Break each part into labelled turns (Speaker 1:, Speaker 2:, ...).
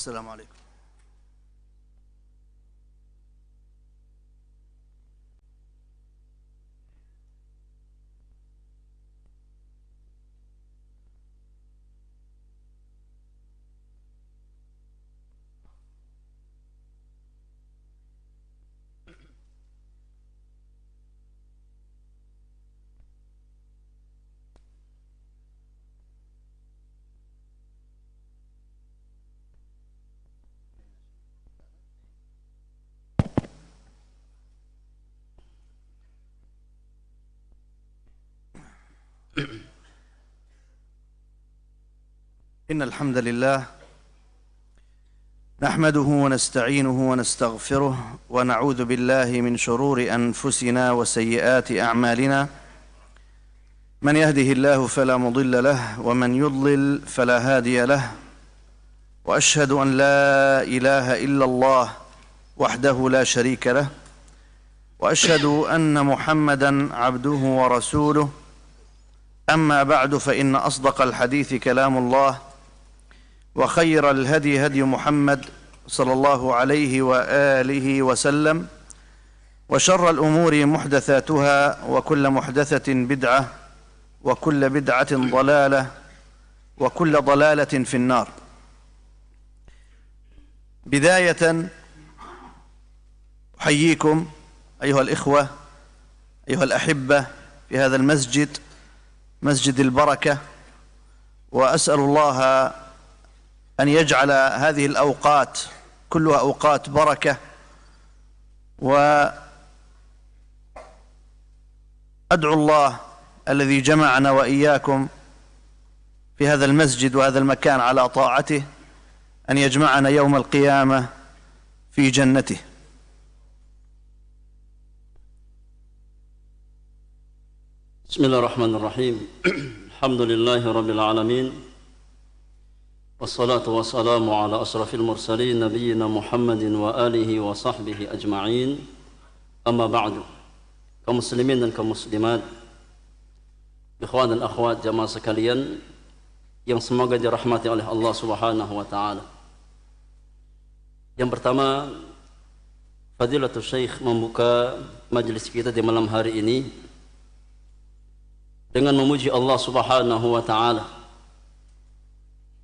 Speaker 1: السلام عليكم. إن الحمد لله نحمده ونستعينه ونستغفره ونعوذ بالله من شرور أنفسنا وسيئات أعمالنا. من يهده الله فلا مضل له ومن يضلل فلا هادي له، وأشهد أن لا إله إلا الله وحده لا شريك له، وأشهد أن محمدًا عبده ورسوله. أما بعد، فإن أصدق الحديث كلام الله، وخير الهدي هدي محمد صلى الله عليه وآله وسلم، وشر الأمور محدثاتها، وكل محدثة بدعة، وكل بدعة ضلالة، وكل ضلالة في النار. بداية أحييكم أيها الإخوة، أيها الأحبة في هذا المسجد، مسجد البركة، وأسأل الله أن يجعل هذه الأوقات كلها أوقات بركة، وأدعو الله الذي جمعنا وإياكم في هذا المسجد وهذا المكان على طاعته أن يجمعنا يوم القيامة في جنته.
Speaker 2: بسم الله الرحمن الرحيم. الحمد لله رب العالمين، والصلاة والسلام على أشرف المرسلين نبينا محمد وآله وصحبه أجمعين. أما بعد، kaum muslimin dan kaum muslimat, ikhwan dan akhwat jamaah sekalian yang semoga dirahmati oleh Allah Subhanahu wa taala. Yang pertama, Fadilatul Syekh membuka majelis kita di malam hari ini dengan memuji Allah Subhanahu wa taala,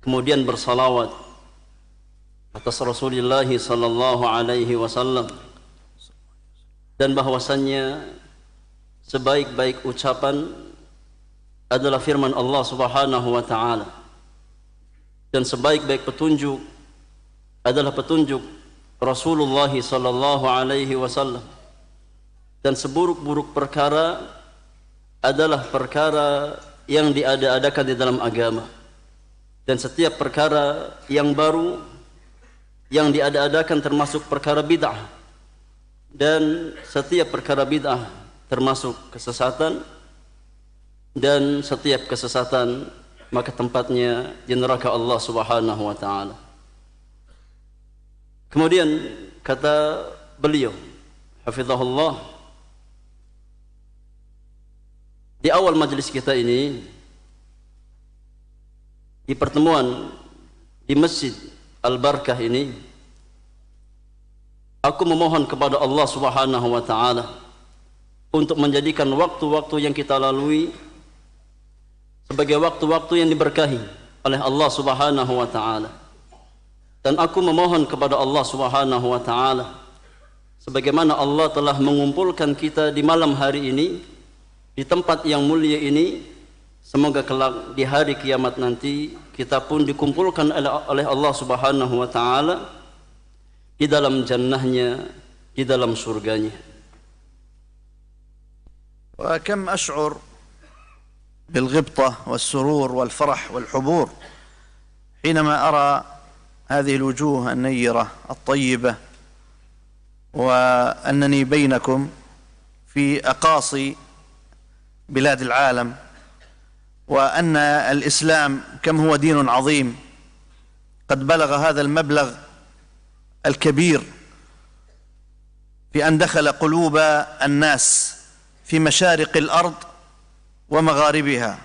Speaker 2: kemudian bersalawat atas Rasulullah sallallahu alaihi wasallam, dan bahwasannya sebaik-baik ucapan adalah firman Allah Subhanahu wa taala, dan sebaik-baik petunjuk adalah petunjuk Rasulullah sallallahu alaihi wasallam, dan seburuk-buruk perkara adalah perkara yang diada-adakan di dalam agama, dan setiap perkara yang baru yang diada-adakan termasuk perkara bid'ah, dan setiap perkara bid'ah termasuk kesesatan, dan setiap kesesatan maka tempatnya di neraka Allah Subhanahu wa taala. Kemudian kata beliau hafizahullah, di awal majelis kita ini, di pertemuan di Masjid Al-Barakah ini, aku memohon kepada Allah Subhanahu wa taala untuk menjadikan waktu-waktu yang kita lalui sebagai waktu-waktu yang diberkahi oleh Allah Subhanahu wa taala. Dan aku memohon kepada Allah Subhanahu wa taala, sebagaimana Allah telah mengumpulkan kita di malam hari ini di tempat yang mulia ini, semoga kelak di hari kiamat nanti kita pun dikumpulkan oleh Allah Subhanahu wa taala di dalam jannahnya, di dalam surganya.
Speaker 1: وكم أشعر بالغبطة والسرور والفرح والحبور حينما أرى هذه الوجوه النيرة الطيبة، وأنني بينكم في أقاصي بلاد العالم، وأن الإسلام كم هو دين عظيم قد بلغ هذا المبلغ الكبير في أن دخل قلوب الناس في مشارق الأرض ومغاربها،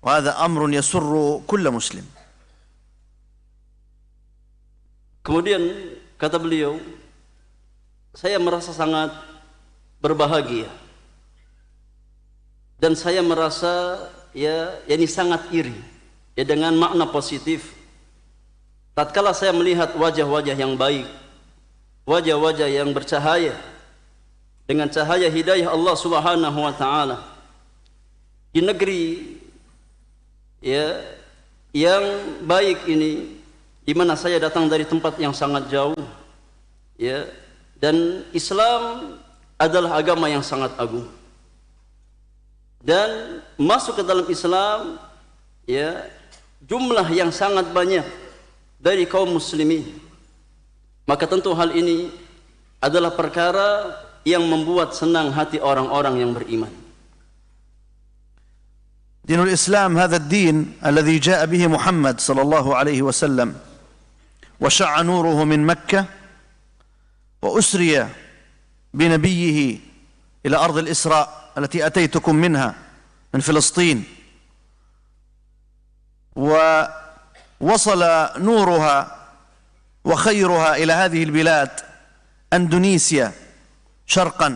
Speaker 1: وهذا أمر يسر كل مسلم.
Speaker 2: Kemudian kata beliau, saya merasa sangat berbahagia dan saya merasa ini sangat iri dengan makna positif tatkala saya melihat wajah-wajah yang baik, wajah-wajah yang bercahaya dengan cahaya hidayah Allah Subhanahu wa taala di negeri yang baik ini, di mana saya datang dari tempat yang sangat jauh, dan Islam adalah agama yang sangat agung, dan masuk ke dalam Islam jumlah yang sangat banyak dari kaum muslimin. Maka tentu hal ini adalah perkara yang membuat senang hati orang-orang yang beriman.
Speaker 1: دين الإسلام هذا الدين الذي جاء به محمد صلى الله عليه وسلم وشع نوره من مكة وأسري بنبيه إلى أرض الإسراء التي أتيتكم منها من فلسطين، ووصل نورها وخيرها إلى هذه البلاد أندونيسيا شرقا،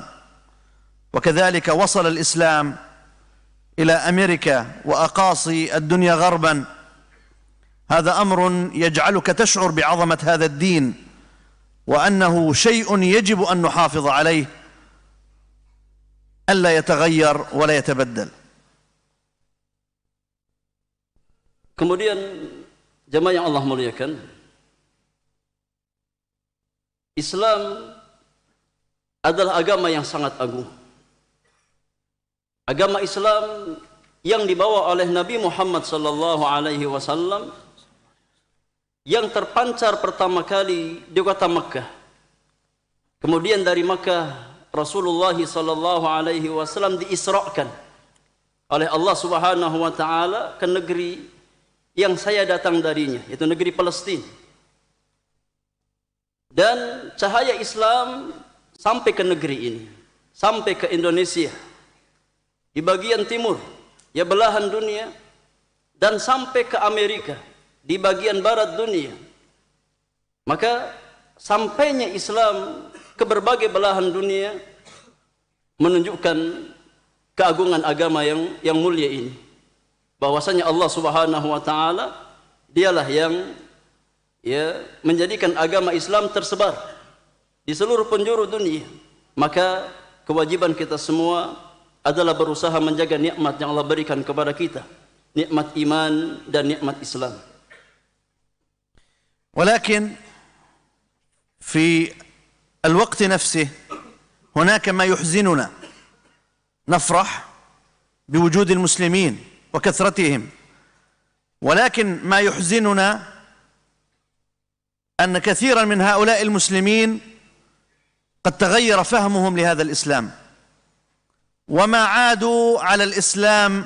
Speaker 1: وكذلك وصل الإسلام إلى أمريكا وأقاصي الدنيا غربا. هذا أمر يجعلك تشعر بعظمة هذا الدين وأنه شيء يجب أن نحافظ عليه ألا يتغير ولا يتبدل.
Speaker 2: Kemudian jemaah yang Allah muliakan, Islam adalah agama yang sangat agung. Agama Islam yang dibawa oleh Nabi Muhammad sallallahu alaihi wasallam yang terpancar pertama kali di kota Makkah. Kemudian dari Makkah Rasulullah sallallahu alaihi wasallam diisrakan oleh Allah Subhanahu wa taala ke negeri yang saya datang darinya, yaitu negeri Palestina. Dan cahaya Islam sampai ke negeri ini, sampai ke Indonesia, di bagian timur, belahan dunia, dan sampai ke Amerika, di bagian barat dunia. Maka sampainya Islam ke berbagai belahan dunia menunjukkan keagungan agama yang mulia ini. Bahwasanya Allah Subhanahu wa taala dialah yang menjadikan agama Islam tersebar di seluruh penjuru dunia. Maka kewajiban kita semua adalah berusaha menjaga nikmat yang Allah berikan kepada kita, nikmat iman dan nikmat Islam.
Speaker 1: ولكن في الوقت نفسه هناك ما يحزننا. نفرح بوجود المسلمين وكثرتهم، ولكن ما يحزننا أن كثيرا من هؤلاء المسلمين قد تغير فهمهم لهذا الإسلام، وما عادوا على الإسلام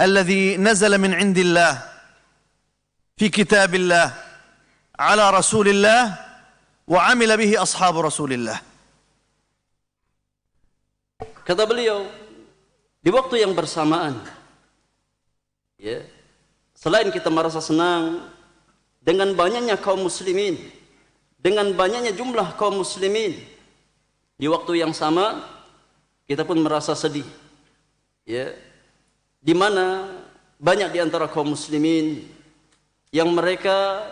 Speaker 1: الذي نزل من عند الله في كتاب الله على رسول الله وعمل به أصحاب رسول الله.
Speaker 2: Kata beliau, di waktu yang bersamaan, selain kita merasa senang dengan banyaknya kaum muslimin, dengan banyaknya jumlah kaum muslimin, di waktu yang sama kita pun merasa sedih, di mana banyak di antara kaum muslimin yang mereka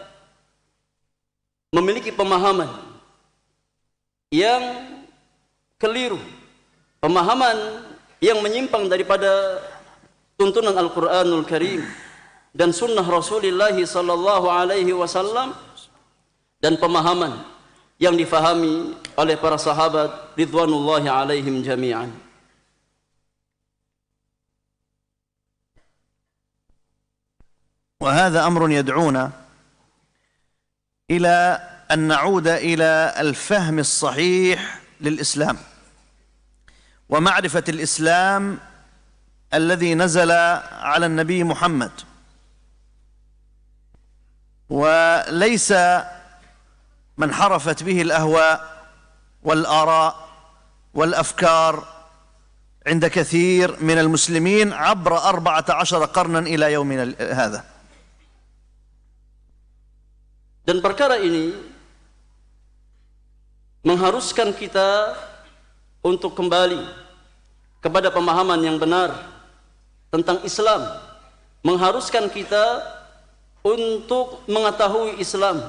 Speaker 2: memiliki pemahaman yang keliru, pemahaman yang menyimpang daripada tuntunan Al-Quranul Karim dan sunnah Rasulullah sallallahu alaihi wasallam, dan pemahaman yang difahami oleh para sahabat ridwanullahi alaihim jami'an.
Speaker 1: وهذا أمر يدعونا إلى أن نعود إلى الفهم الصحيح للإسلام ومعرفة الإسلام الذي نزل على النبي محمد، وليس من حرفت به الأهواء والآراء والأفكار عند كثير من المسلمين عبر 14 قرنا إلى يومنا هذا.
Speaker 2: Dan perkara ini mengharuskan kita untuk kembali kepada pemahaman yang benar tentang Islam, mengharuskan kita untuk mengetahui Islam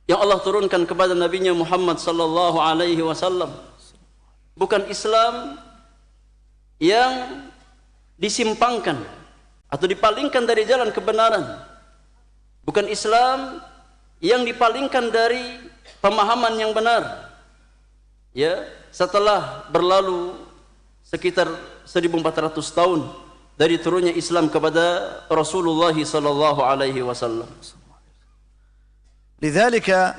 Speaker 2: yang Allah turunkan kepada Nabi-Nya Muhammad sallallahu alaihi wasallam, bukan Islam yang disimpangkan atau dipalingkan dari jalan kebenaran, bukan Islam yang dipalingkan dari pemahaman yang benar. Ya, setelah berlalu sekitar 1400 tahun dari turunnya Islam kepada Rasulullah sallallahu alaihi wasallam.
Speaker 1: لذلك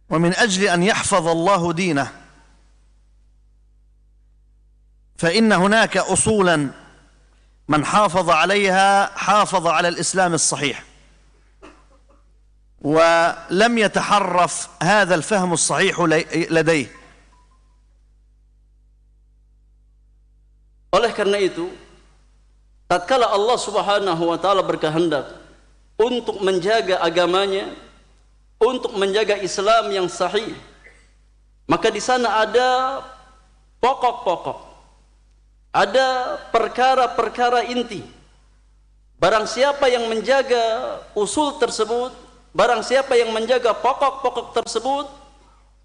Speaker 1: ومن أجل أن يحفظ الله دينه فإن هناك أصولا من حافظ عليها حافظ على الإسلام الصحيح، ولم يتحرف هذا الفهم الصحيح لديه.
Speaker 2: Oleh karena itu, tatkala Allah Subhanahu wa taala berkehendak untuk menjaga agamanya, untuk menjaga Islam yang sahih, maka di sana ada pokok-pokok, ada perkara-perkara inti. Barang siapa yang menjaga usul tersebut, barang siapa yang menjaga pokok-pokok tersebut,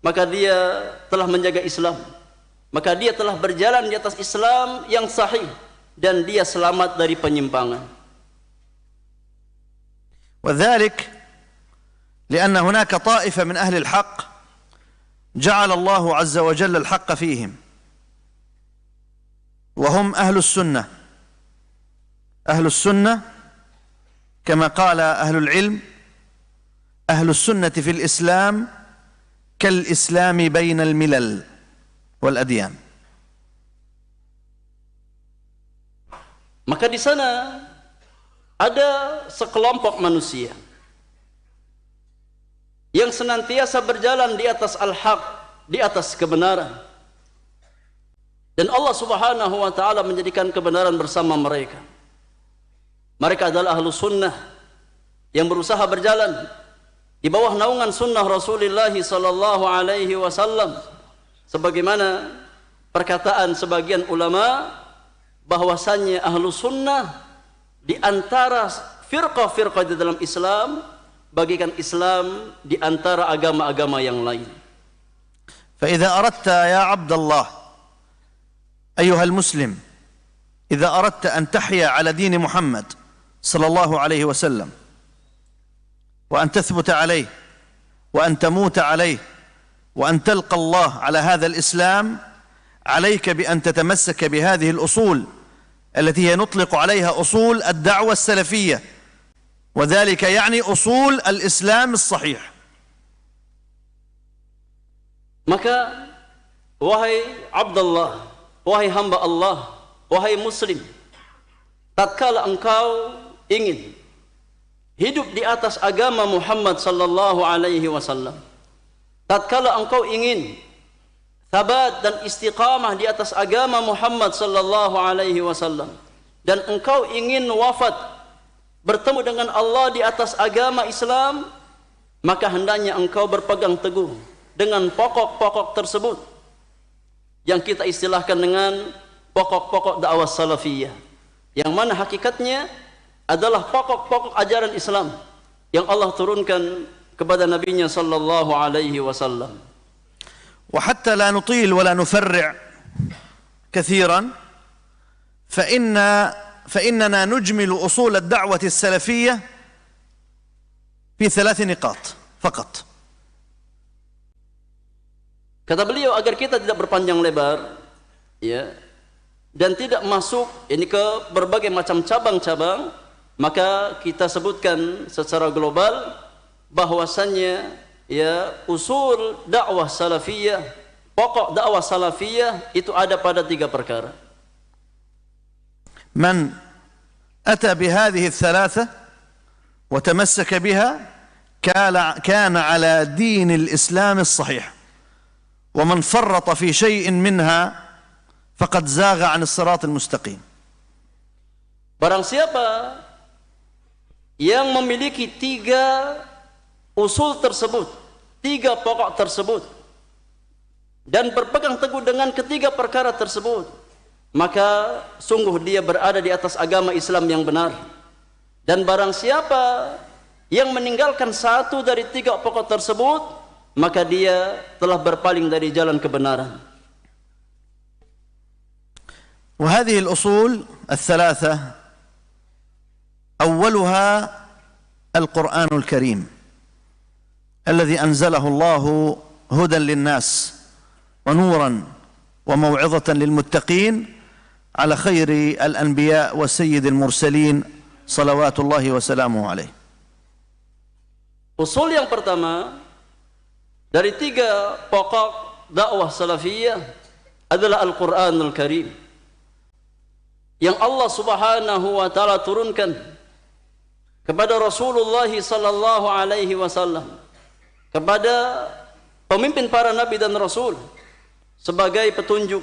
Speaker 2: maka dia telah menjaga Islam, maka dia telah berjalan di atas Islam yang sahih, dan dia selamat dari penyimpangan.
Speaker 1: وذلك لأن هناك طائفة من أهل الحق جعل الله عز وجل الحق فيهم، وهم أهل السنة. أهل السنة كما قال أهل العلم: أهل السنة في الإسلام كالإسلام بين الملل والأديان.
Speaker 2: Maka di sana ada sekelompok manusia yang senantiasa berjalan di atas al-haq, di atas kebenaran, dan Allah Subhanahu wa taala menjadikan kebenaran bersama mereka. Mereka adalah ahlu sunnah yang berusaha berjalan di bawah naungan sunnah Rasulullah sallallahu alaihi wasallam, sebagaimana perkataan sebagian ulama bahwasannya ahlu sunnah di antara firqah-firqah di dalam Islam bagikan Islam di antara agama-agama yang lain.
Speaker 1: فإذا أردت يا عبد الله أيها المسلم، إذا أردت أن تحيا على دين محمد صلى الله عليه وسلم وأن تثبت عليه وأن تموت عليه وأن تلقى الله على هذا الإسلام، عليك بأن تتمسك بهذه الأصول التي هي نطلق عليها أصول الدعوة السلفية، وذلك يعني أصول الإسلام الصحيح.
Speaker 2: Maka wahai Abdullah, wahai hamba Allah, wahai muslim, tatkala engkau ingin hidup di atas agama Muhammad sallallahu alaihi wasallam, tatkala engkau ingin thabat dan istiqamah di atas agama Muhammad sallallahu alaihi wasallam, dan engkau ingin wafat bertemu dengan Allah di atas agama Islam, maka hendaknya engkau berpegang teguh dengan pokok-pokok tersebut yang kita istilahkan dengan pokok-pokok dakwah salafiyah, yang mana hakikatnya adalah pokok-pokok ajaran Islam yang Allah turunkan kepada Nabi-Nya sallallahu alaihi wasallam.
Speaker 1: وحتى لا نطيل ولا نفرع كثيرا فإننا نجمل أصول الدعوة السلفية في 3 نقاط فقط.
Speaker 2: Kata beliau, agar kita tidak berpanjang lebar, ya, dan tidak masuk ini ke berbagai macam cabang-cabang, maka kita sebutkan secara global bahwasannya ya usul dakwah salafiyah, pokok dakwah salafiyah itu ada pada 3 perkara.
Speaker 1: من أتى بهذه الثلاثة وتمسك بها كان على دين الإسلام الصحيح، ومن فرط في شيء منها فقد زاغ عن الصراط المستقيم.
Speaker 2: Barang siapa yang memiliki 3 usul tersebut, tiga pokok tersebut dan berpegang teguh dengan ketiga perkara tersebut, maka sungguh dia berada di atas agama Islam yang benar. Dan barang siapa yang meninggalkan satu dari tiga pokok tersebut, maka dia telah berpaling dari jalan kebenaran.
Speaker 1: وهذه الأصول الثلاثة أولها القرآن الكريم الذي أنزله الله هدى للناس ونورا وموعظة للمتقين على خير الأنبياء وسيد المرسلين صلوات الله وسلامه عليه.
Speaker 2: Usul yang pertama dari tiga pokok dakwah salafiyah adalah Al-Quranul Karim yang Allah Subhanahu wa taala turunkan kepada Rasulullah sallallahu alaihi wasallam, kepada pemimpin para nabi dan rasul, sebagai petunjuk,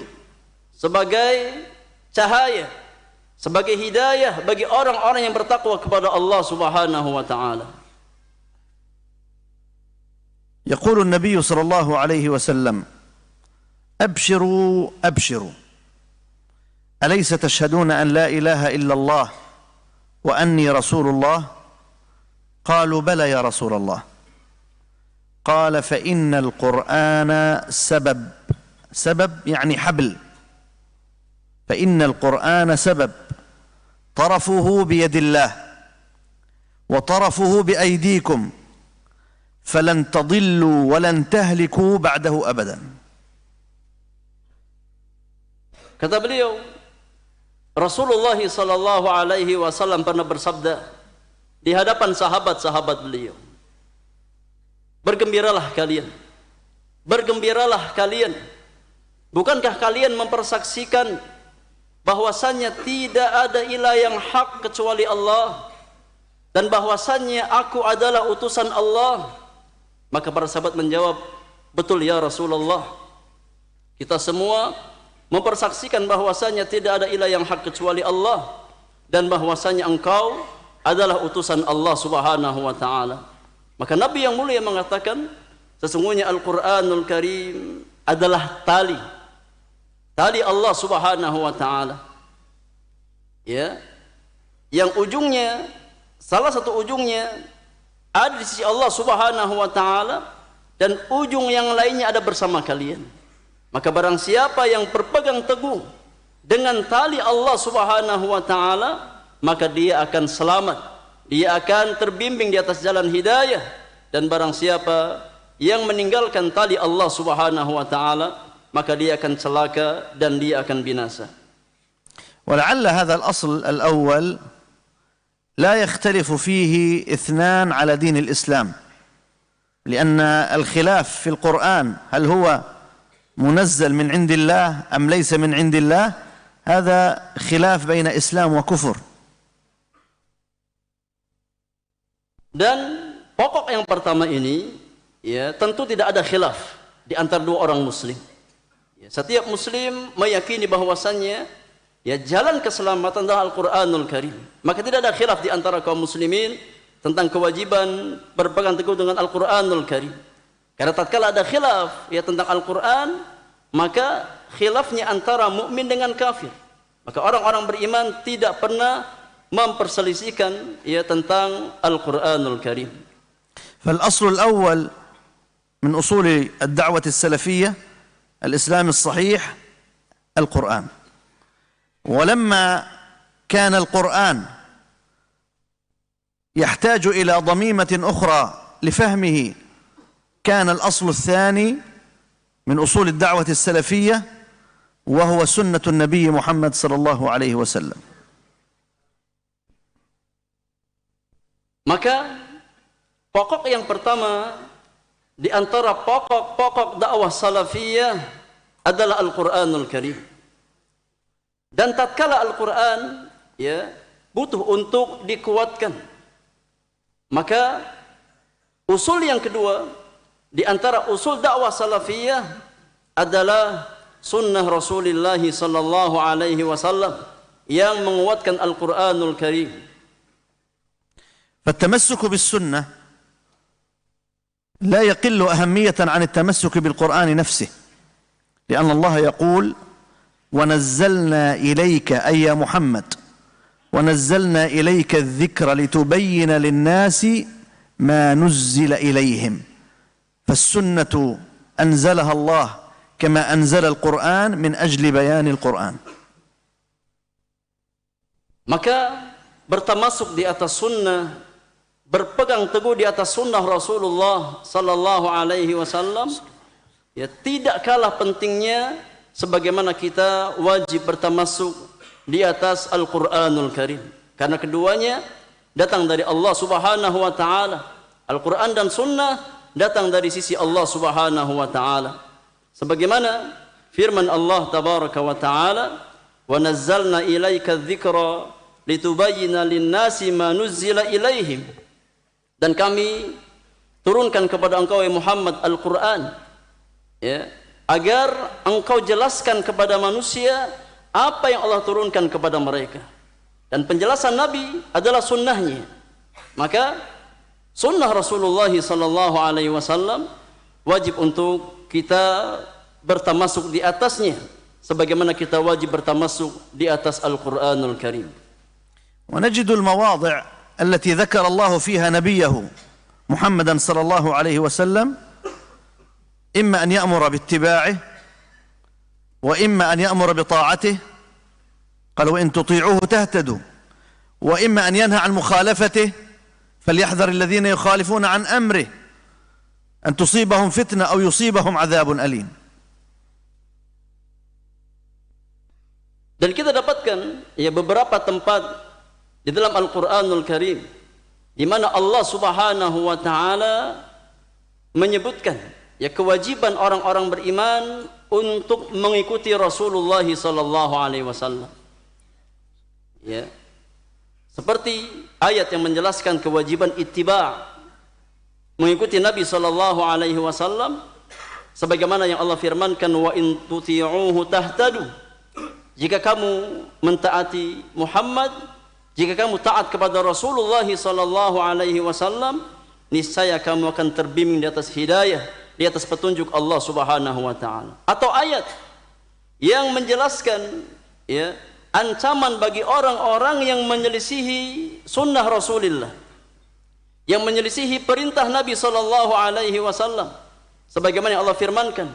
Speaker 2: sebagai cahaya, sebagai hidayah bagi orang-orang yang bertakwa kepada Allah Subhanahu wa taala.
Speaker 1: يقول النبي صلى الله عليه وسلم: أبشروا أبشروا أليس تشهدون أن لا إله إلا الله وأني رسول الله؟ قالوا بلى يا رسول الله. قال: فإن القرآن سبب يعني حبل، فإن القرآن سبب طرفه بيد الله وطرفه بأيديكم فلن تضلوا ولن تهلكوا بعده أبدا.
Speaker 2: Kata beliau, Rasulullah sallallahu alaihi wasallam pernah bersabda di hadapan sahabat-sahabat beliau, bergembiralah kalian, bergembiralah kalian. Bukankah kalian mempersaksikan bahwasannya tidak ada ilah yang hak kecuali Allah, dan bahwasannya aku adalah utusan Allah? Maka para sahabat menjawab, betul ya Rasulullah, kita semua mempersaksikan bahwasanya tidak ada ilah yang hak kecuali Allah, dan bahwasanya engkau adalah utusan Allah Subhanahu wa taala. Maka Nabi yang mulia mengatakan, sesungguhnya Al-Quranul Karim adalah tali Allah Subhanahu wa taala, ya, yang ujungnya, salah satu ujungnya ada di sisi Allah Subhanahu wa taala, dan ujung yang lainnya ada bersama kalian. Maka barang siapa yang berpegang teguh dengan tali Allah Subhanahu wa taala, maka dia akan selamat, dia akan terbimbing di atas jalan hidayah. Dan barang siapa yang meninggalkan tali Allah Subhanahu wa taala, maka dia akan celaka dan dia akan binasa.
Speaker 1: ولعل هذا الأصل الأول لا يختلف فيه اثنان على دين الإسلام، لأن الخلاف في القرآن هل هو منزل من عند الله أم ليس من عند الله، هذا خلاف بين إسلام وكفر.
Speaker 2: Dan pokok yang pertama ini, ya, tentu tidak ada khilaf di antara dua orang muslim. Ya, setiap muslim meyakini bahwasannya, ya, jalan keselamatan adalah Al-Quranul Karim. Maka tidak ada khilaf di antara kaum muslimin tentang kewajiban berpegang teguh dengan Al-Quranul Karim. Karena tatkala ada khilaf, ya, tentang Al-Quran, maka khilafnya antara mukmin dengan kafir. Maka orang-orang beriman tidak pernah memperselisihkan, ya, tentang Al-Quranul Karim.
Speaker 1: فالأصل الأول من أصول الدعوة السلفية الإسلام الصحيح القرآن. ولما كان القرآن يحتاج إلى ضميمة أخرى لفهمه، كان الأصل الثاني من أصول الدعوة السلفية وهو سنة النبي محمد صلى الله عليه وسلم.
Speaker 2: Maka pokok yang pertama di antara pokok-pokok dakwah salafiyah adalah Al-Quranul Karim. Dan tatkala Al-Quran, ya, butuh untuk dikuatkan, maka usul yang kedua di antara usul dakwah salafiyah adalah sunnah Rasulullah sallallahu alaihi wasallam yang menguatkan Al-Quranul Karim.
Speaker 1: فالتمسك بالسنة لا يقل أهمية عن التمسك بالقرآن نفسه، لأن الله يقول: ونزلنا إليك أي يا محمد، ونزلنا إليك الذكر لتبين للناس ما نزل إليهم. فالسنة أنزلها الله كما أنزل القرآن من أجل بيان القرآن.
Speaker 2: Maka bertamasuk di atas sunnah, berpegang teguh di atas sunnah Rasulullah sallallahu alaihi wasallam, ya tidak kalah pentingnya sebagaimana kita wajib bertamasuk di atas Al-Qur'anul Karim. Karena keduanya datang dari Allah Subhanahu wa taala. Al-Qur'an dan sunnah datang dari sisi Allah Subhanahu wa taala. Sebagaimana firman Allah tabaraka wa taala, "Wa nazzalna ilaika dzikra litubayyana lin-nasi ma nuzzila ilaihim." Dan kami turunkan kepada engkau ya Muhammad Al-Qur'an, ya, agar engkau jelaskan kepada manusia apa yang Allah turunkan kepada mereka. Dan penjelasan Nabi adalah sunnahnya. Maka sunnah Rasulullah sallallahu alaihi wasallam wajib untuk kita bertamasuk di atasnya, sebagaimana kita wajib bertamasuk di atas Al-Qur'anul Karim.
Speaker 1: ونجد المواضع التي ذكر الله فيها نبيه محمدا صلى الله عليه وسلم إما أن يأمر باتباعه وإما أن يأمر بطاعته، قال: وإن تطيعوه تهتدوا، وإما أن ينهى عن مخالفته، فليحذر الذين يخالفون عن أمره أن تصيبهم فتنة أو يصيبهم عذاب أليم.
Speaker 2: Dan kita dapatkan ya beberapa tempat di dalam Al-Qur'anul Karim di mana Allah Subhanahu wa taala menyebutkan ya kewajiban orang-orang beriman untuk mengikuti Rasulullah sallallahu alaihi wasallam. Ya. Seperti ayat yang menjelaskan kewajiban ittiba', mengikuti Nabi sallallahu alaihi wasallam, sebagaimana yang Allah firmankan, "Wa in tuti'uhu tahtadu." Jika kamu mentaati Muhammad, jika kamu taat kepada Rasulullah sallallahu alaihi wasallam, niscaya kamu akan terbimbing di atas hidayah, di atas petunjuk Allah Subhanahu wa taala. Atau ayat yang menjelaskan ya ancaman bagi orang-orang yang menyelisihi sunnah Rasulullah, yang menyelisihi perintah Nabi sallallahu alaihi wasallam, sebagaimana yang Allah firmankan,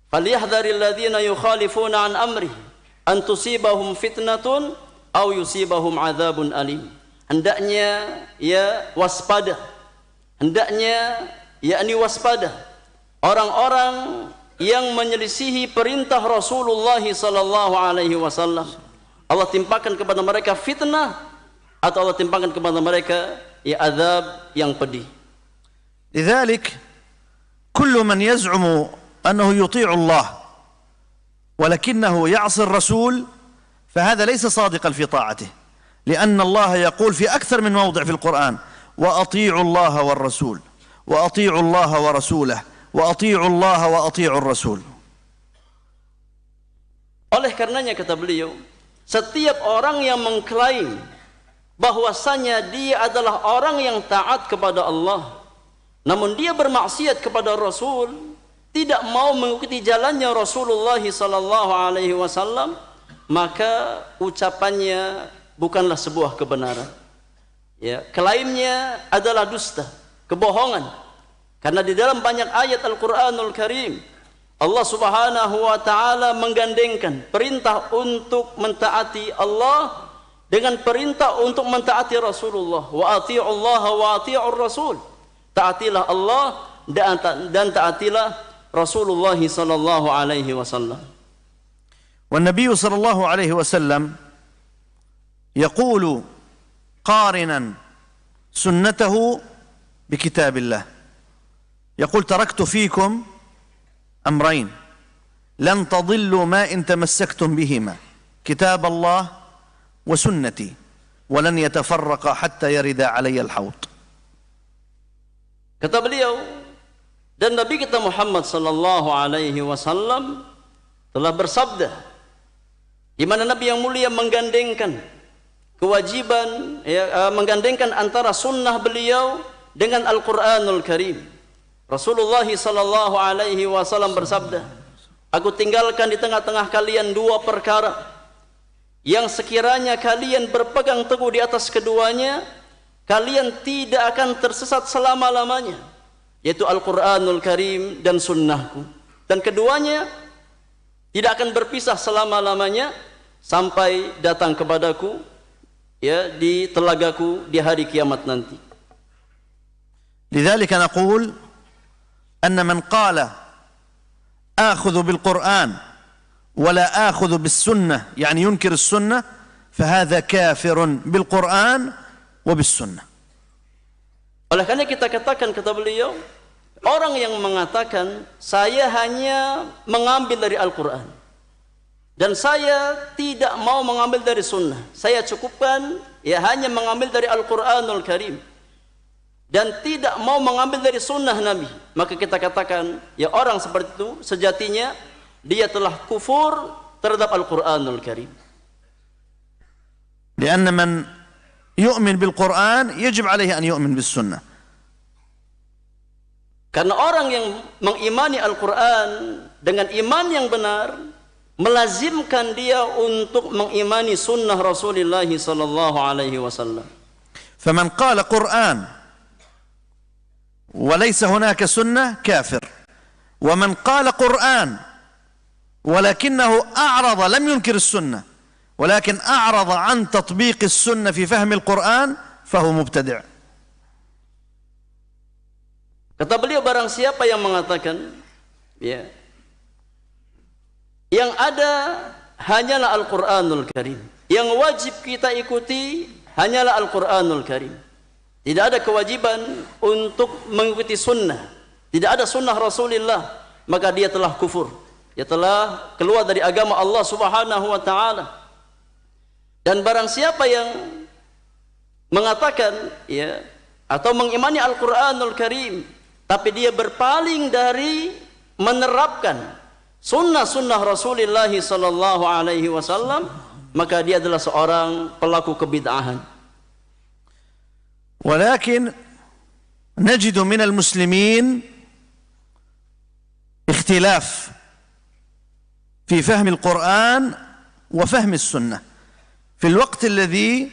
Speaker 2: "Falyahdharil ladzina yukhalifuna an amrihi an tusibahum fitnatun aw yusibahum adzabun alim." Hendaknya ya waspada, hendaknya yakni waspada orang-orang yang menyelisihi perintah Rasulullah sallallahu alaihi wasallam. Allah timpakan kepada mereka fitnah atau Allah timpakan kepada mereka ya azab yang pedih.
Speaker 1: لذلك كل من يزعم أنه يطيع الله ولكنه يعصي الرسول فهذا ليس صادقا في طاعته، لأن الله يقول في أكثر من موضع في القرآن: وأطيعوا الله والرسول، وأطيعوا الله ورسوله، وأطيعوا الله وأطيعوا الرسول.
Speaker 2: Oleh karenanya kata beliau, setiap orang yang mengklaim bahwasanya dia adalah orang yang taat kepada Allah, namun dia bermaksiat kepada Rasul, tidak mau mengikuti jalannya Rasulullah sallallahu alaihi wasallam, maka ucapannya bukanlah sebuah kebenaran. Ya, klaimnya adalah dusta, kebohongan. Karena di dalam banyak ayat Al-Qur'anul Karim Allah Subhanahu wa taala menggandengkan perintah untuk mentaati Allah dengan perintah untuk mentaati Rasulullah. Wa atii'ullaha wa atii'ur rasul. Taatilah Allah dan taatilah Rasulullah sallallahu alaihi wasallam.
Speaker 1: والنبي صلى الله عليه وسلم يقول قارنا سنته بكتاب الله، يقول: تركت فيكم أمرين لن تضلوا ما إن تمسكتم بهما، كتاب الله وسنتي، ولن يتفرقا حتى يرد علي الحوض.
Speaker 2: Kata beliau, dan Nabi kita Muhammad sallallahu alaihi wasallam telah bersabda, di mana Nabi yang mulia menggandengkan kewajiban, menggandengkan antara sunnah beliau dengan Al-Qur'anul Karim. Rasulullah sallallahu alaihi wasallam bersabda, aku tinggalkan di tengah-tengah kalian dua perkara yang sekiranya kalian berpegang teguh di atas keduanya, kalian tidak akan tersesat selama-lamanya, yaitu Al-Quranul Karim dan sunnahku. Dan keduanya tidak akan berpisah selama-lamanya sampai datang kepadaku, ya, di telagaku di hari kiamat nanti.
Speaker 1: لذلك نقول أن من قال آخذ بالقرآن ولا آخذ بالسنة، يعني ينكر السنة، فهذا كافر بالقرآن وبالسنة.
Speaker 2: Oleh karena kita katakan, kata beliau, orang yang mengatakan saya hanya mengambil dari Al-Quran dan saya tidak mau mengambil dari sunnah, saya cukupkan ya hanya mengambil dari Al-Quranul Karim dan tidak mau mengambil dari sunnah Nabi, maka kita katakan ya orang seperti itu sejatinya dia telah kufur terhadap Al-Quranul Karim.
Speaker 1: لأن من يؤمن بالقرآن يجب عليه أن يؤمن بالسنة.
Speaker 2: Karena orang yang mengimani Al-Quran dengan iman yang benar melazimkan dia untuk mengimani sunnah Rasulullah sallallahu alaihi wasallam.
Speaker 1: فمن قال قرآن وليس هناك سنة كافر، ومن قال قرآن ولكنه أعرض، لم ينكر السنة ولكن أعرض عن تطبيق السنة في فهم القرآن فهو مبتدع.
Speaker 2: Kata beliau, barang siapa yang mengatakan ya yang ada hanyalah Al-Quranul Karim, yang wajib kita ikuti hanyalah Al-Quranul Karim, tidak ada kewajiban untuk mengikuti sunnah, tidak ada sunnah Rasulullah, maka dia telah kufur, dia telah keluar dari agama Allah subhanahu wa ta'ala. Dan barang siapa yang mengatakan ya atau mengimani Al-Quranul Karim tapi dia berpaling dari menerapkan sunnah-sunnah Rasulullah sallallahu alaihi wasallam, maka dia adalah seorang pelaku kebid'ahan.
Speaker 1: ولكن نجد من المسلمين اختلاف في فهم القرآن وفهم السنة في الوقت الذي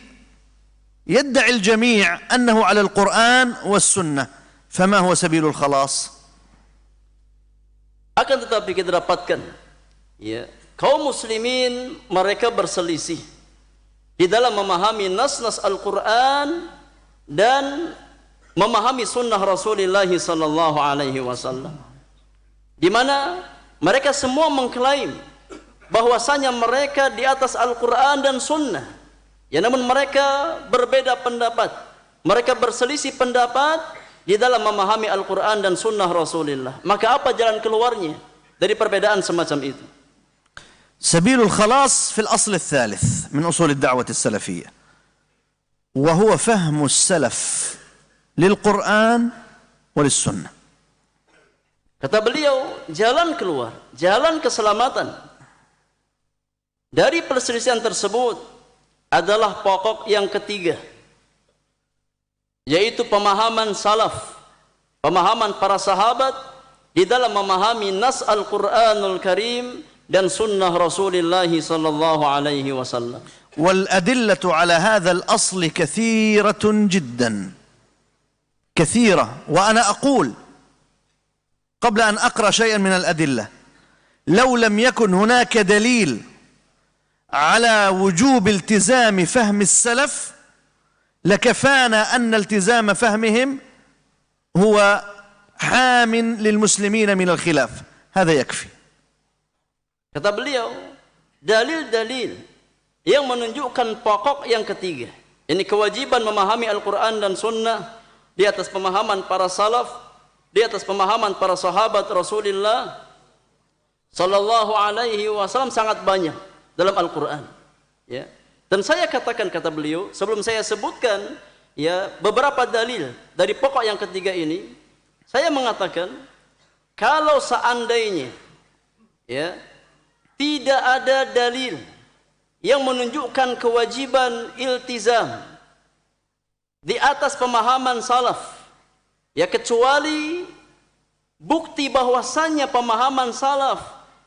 Speaker 1: يدعي الجميع أنه على القرآن والسنة، فما هو سبيل الخلاص؟
Speaker 2: Akan tetapi kita dapatkan ya, kaum muslimin mereka berselisih di dalam memahami nas-nas Al-Quran dan memahami sunnah Rasulullah sallallahu alaihi wasallam, di mana mereka semua mengklaim bahwasanya mereka di atas Al-Quran dan sunnah, ya, namun mereka berbeda pendapat, mereka berselisih pendapat di dalam memahami Al-Quran dan sunnah Rasulullah. Maka apa jalan keluarnya dari perbedaan semacam itu?
Speaker 1: سبيل الخلاص في الأصل الثالث من أصول الدعوة السلفية، وهو فهم السلف للقرآن وللسنة.
Speaker 2: Kata beliau, jalan keluar, jalan keselamatan dari perselisihan tersebut adalah pokok yang ketiga, yaitu pemahaman salaf, pemahaman para sahabat di dalam memahami nas Al-Quranul Karim dan sunnah Rasulullah sallallahu alaihi wasallam.
Speaker 1: والأدلة على هذا الأصل كثيرة جدا، كثيرة. وأنا أقول قبل أن أقرأ شيئا من الأدلة، لو لم يكن هناك دليل على وجوب التزام فهم السلف لكفانا أن التزام فهمهم هو حام للمسلمين من الخلاف، هذا يكفي.
Speaker 2: Kata beliau, dalil-dalil yang menunjukkan pokok yang ketiga, ini kewajiban memahami Al-Quran dan sunnah di atas pemahaman para salaf, di atas pemahaman para sahabat Rasulullah sallallahu alaihi wasallam, sangat banyak dalam Al-Quran ya. Dan saya katakan, kata beliau, sebelum saya sebutkan ya beberapa dalil dari pokok yang ketiga ini, saya mengatakan kalau seandainya ya tidak ada dalil yang menunjukkan kewajiban iltizam di atas pemahaman salaf, ya kecuali bukti bahwasannya pemahaman salaf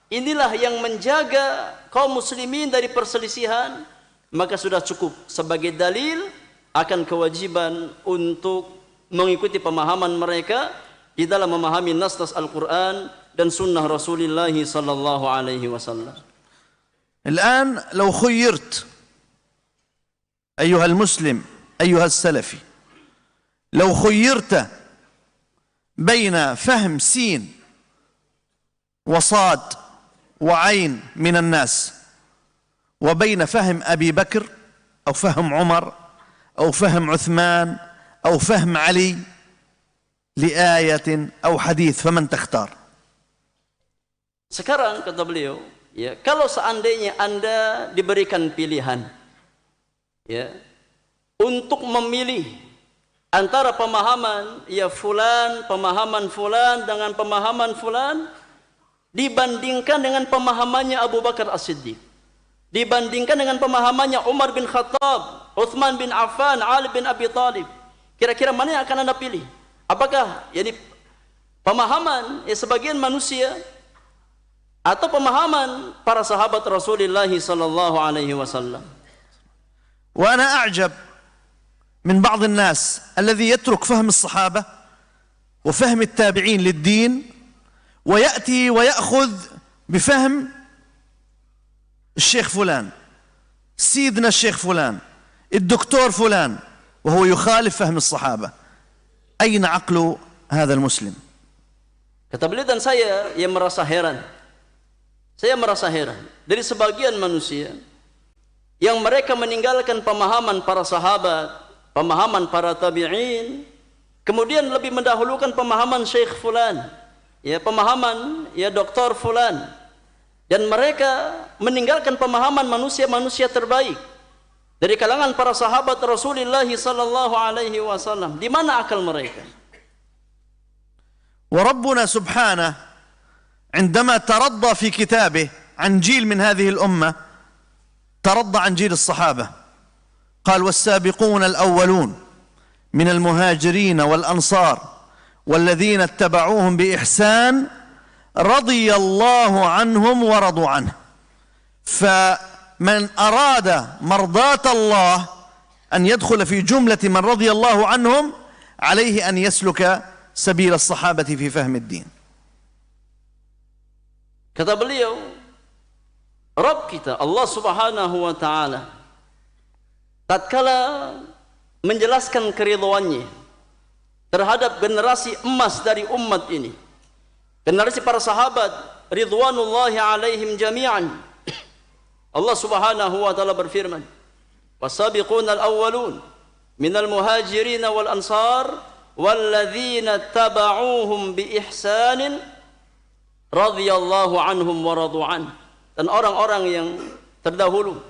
Speaker 2: inilah yang menjaga kaum muslimin dari perselisihan, maka sudah cukup sebagai dalil akan kewajiban untuk mengikuti pemahaman mereka di dalam memahami nas-nas Al-Quran dan sunnah Rasulullah sallallahu alaihi wasallam.
Speaker 1: الآن لو خيرت أيها المسلم أيها السلفي، لو خيرت بين فهم سين وصاد وعين من الناس وبين فهم أبي بكر أو فهم عمر أو فهم عثمان أو فهم علي لآية أو حديث، فمن تختار؟
Speaker 2: Sekarang kata beliau, ya, kalau seandainya Anda diberikan pilihan, ya, untuk memilih antara pemahaman pemahaman fulan dengan pemahaman fulan, dibandingkan dengan pemahamannya Abu Bakar As-Siddiq, dibandingkan dengan pemahamannya Umar bin Khattab, Uthman bin Affan, Ali bin Abi Thalib, kira-kira mana yang akan Anda pilih? Apakah jadi pemahaman sebagian manusia atau pemahaman para sahabat Rasulullah sallallahu alaihi wasallam?
Speaker 1: وأنا أعجب من بعض الناس الذي يترك فهم الصحابة وفهم التابعين للدين ويأتي ويأخذ بفهم الشيخ فلان، سيدنا الشيخ فلان، الدكتور فلان، وهو يخالف فهم الصحابة. أين عقل هذا المسلم؟
Speaker 2: Kata beliau, dan saya yang merasa heran. Saya merasa heran dari sebagian manusia yang mereka meninggalkan pemahaman para sahabat, pemahaman para tabi'in, kemudian lebih mendahulukan pemahaman syekh fulan, ya, pemahaman doktor fulan, dan mereka meninggalkan pemahaman manusia-manusia terbaik dari kalangan para sahabat Rasulullah sallallahu alaihi wasallam. Di mana akal mereka?
Speaker 1: وربنا سبحانه عندما ترضى في كتابه عن جيل من هذه الأمة ترضى عن جيل الصحابة، قال والسابقون الأولون من المهاجرين والأنصار والذين اتبعوهم بإحسان رضي الله عنهم ورضوا عنه. فمن أراد مرضاة الله أن يدخل في جملة من رضي الله عنهم عليه أن يسلك سبيل الصحابة في فهم الدين.
Speaker 2: Kata beliau, Rabb kita Allah Subhanahu wa taala tatkala menjelaskan keridhaannya terhadap generasi emas dari umat ini, generasi para sahabat ridwanullahi alaihim jami'an, Allah Subhanahu wa taala berfirman, wasabiqunal awwalun minal muhajirin wal ansar walladzina tabauhum bi ihsanin radhiyallahu anhum wa radu an. Dan orang-orang yang terdahulu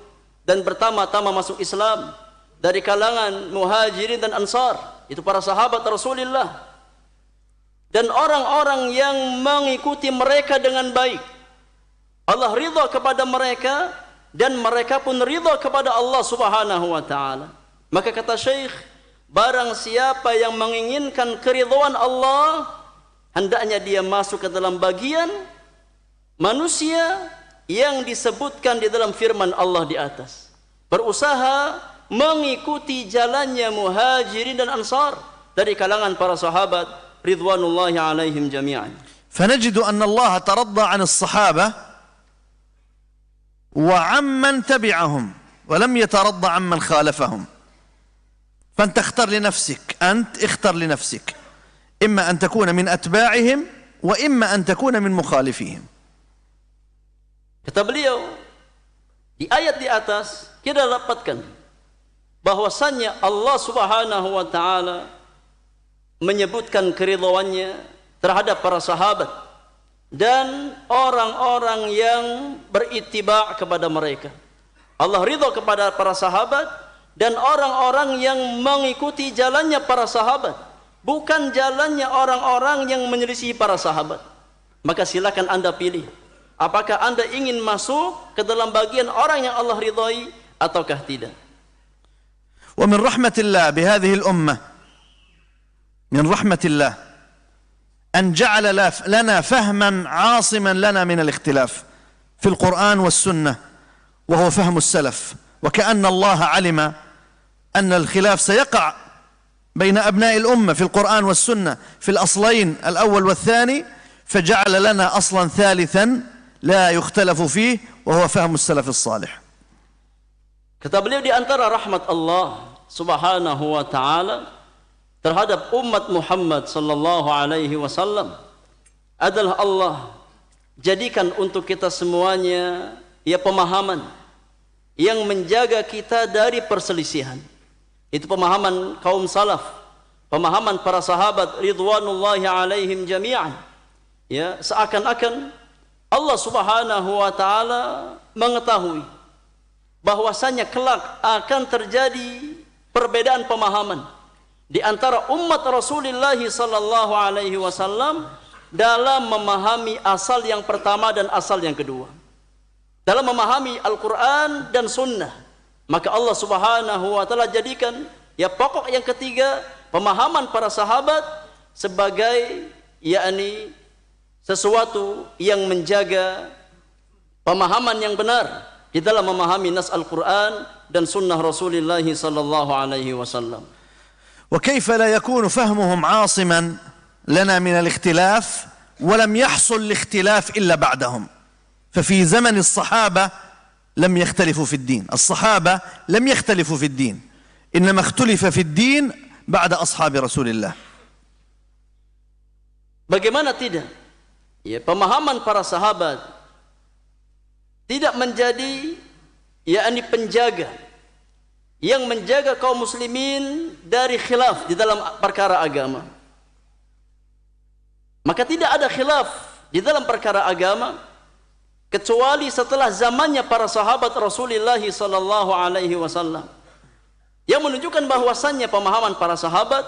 Speaker 2: dan pertama-tama masuk Islam dari kalangan muhajirin dan ansar, itu para sahabat Rasulullah, dan orang-orang yang mengikuti mereka dengan baik, Allah ridha kepada mereka dan mereka pun ridha kepada Allah Subhanahu wa taala. Maka kata Syekh, barang siapa yang menginginkan keridhaan Allah, hendaknya dia masuk ke dalam bagian manusia yang disebutkan di dalam firman Allah di atas, berusaha mengikuti jalannya muhajirin dan ansar dari kalangan para sahabat ridwanullahi alaihim jami'an.
Speaker 1: فنجد أن الله ترضى عن الصحابة وعمن تبعهم ولم يترضى عمن خالفهم. فأنت اختر لنفسك، أنت اختر لنفسك، إما أن تكون من أتباعهم وإما أن تكون من مخالفيهم.
Speaker 2: Kata beliau, di ayat di atas kita dapatkan bahwasannya Allah Subhanahu wa taala menyebutkan keridhaannya terhadap para sahabat dan orang-orang yang berittiba' kepada mereka. Allah ridha kepada para sahabat dan orang-orang yang mengikuti jalannya para sahabat, bukan jalannya orang-orang yang menyelisihi para sahabat. Maka silakan Anda pilih, apakah Anda ingin masuk ke dalam bagian orang yang Allah ridhai ataukah tidak.
Speaker 1: ومن رحمة الله بهذه الأمة، من رحمة الله أن جعل لنا فهما عاصما لنا من الاختلاف في القرآن والسنة، وهو فهم السلف. وكأن الله علم أن الخلاف سيقع بين أبناء الأمة في القرآن والسنة في الأصلين الأول والثاني، فجعل لنا أصلا ثالثا لا يختلف فيه، وهو فهم السلف الصالح.
Speaker 2: Kata beliau, di antara rahmat Allah Subhanahu wa taala terhadap umat Muhammad sallallahu alaihi wasallam adalah Allah jadikan untuk kita semuanya ya pemahaman yang menjaga kita dari perselisihan. Itu pemahaman kaum salaf, pemahaman para sahabat ridwanullahi alaihim jami'an. Ya, seakan-akan Allah Subhanahu wa taala mengetahui bahwasanya kelak akan terjadi perbedaan pemahaman di antara umat Rasulullah sallallahu alaihi wasallam dalam memahami asal yang pertama dan asal yang kedua. Dalam memahami Al-Qur'an dan Sunnah, maka Allah Subhanahu wa taala jadikan ya pokok yang ketiga pemahaman para sahabat sebagai yakni sesuatu yang menjaga pemahaman yang benar di dalam memahami nas Al-Quran dan sunnah Rasulullah sallallahu alaihi wasallam.
Speaker 1: وكيف لا يكون فهمهم عاصما لنا من الاختلاف ولم يحصل الاختلاف إلا بعدهم؟ ففي زمن الصحابة لم يختلفوا في الدين، الصحابة لم يختلفوا في الدين، إنما اختلف في الدين بعد أصحاب رسول الله.
Speaker 2: Bagaimana tidak? Ya, pemahaman para sahabat tidak menjadi yakni penjaga yang menjaga kaum muslimin dari khilaf di dalam perkara agama. Maka tidak ada khilaf di dalam perkara agama kecuali setelah zamannya para sahabat Rasulullah sallallahu alaihi wasallam, yang menunjukkan bahwasannya pemahaman para sahabat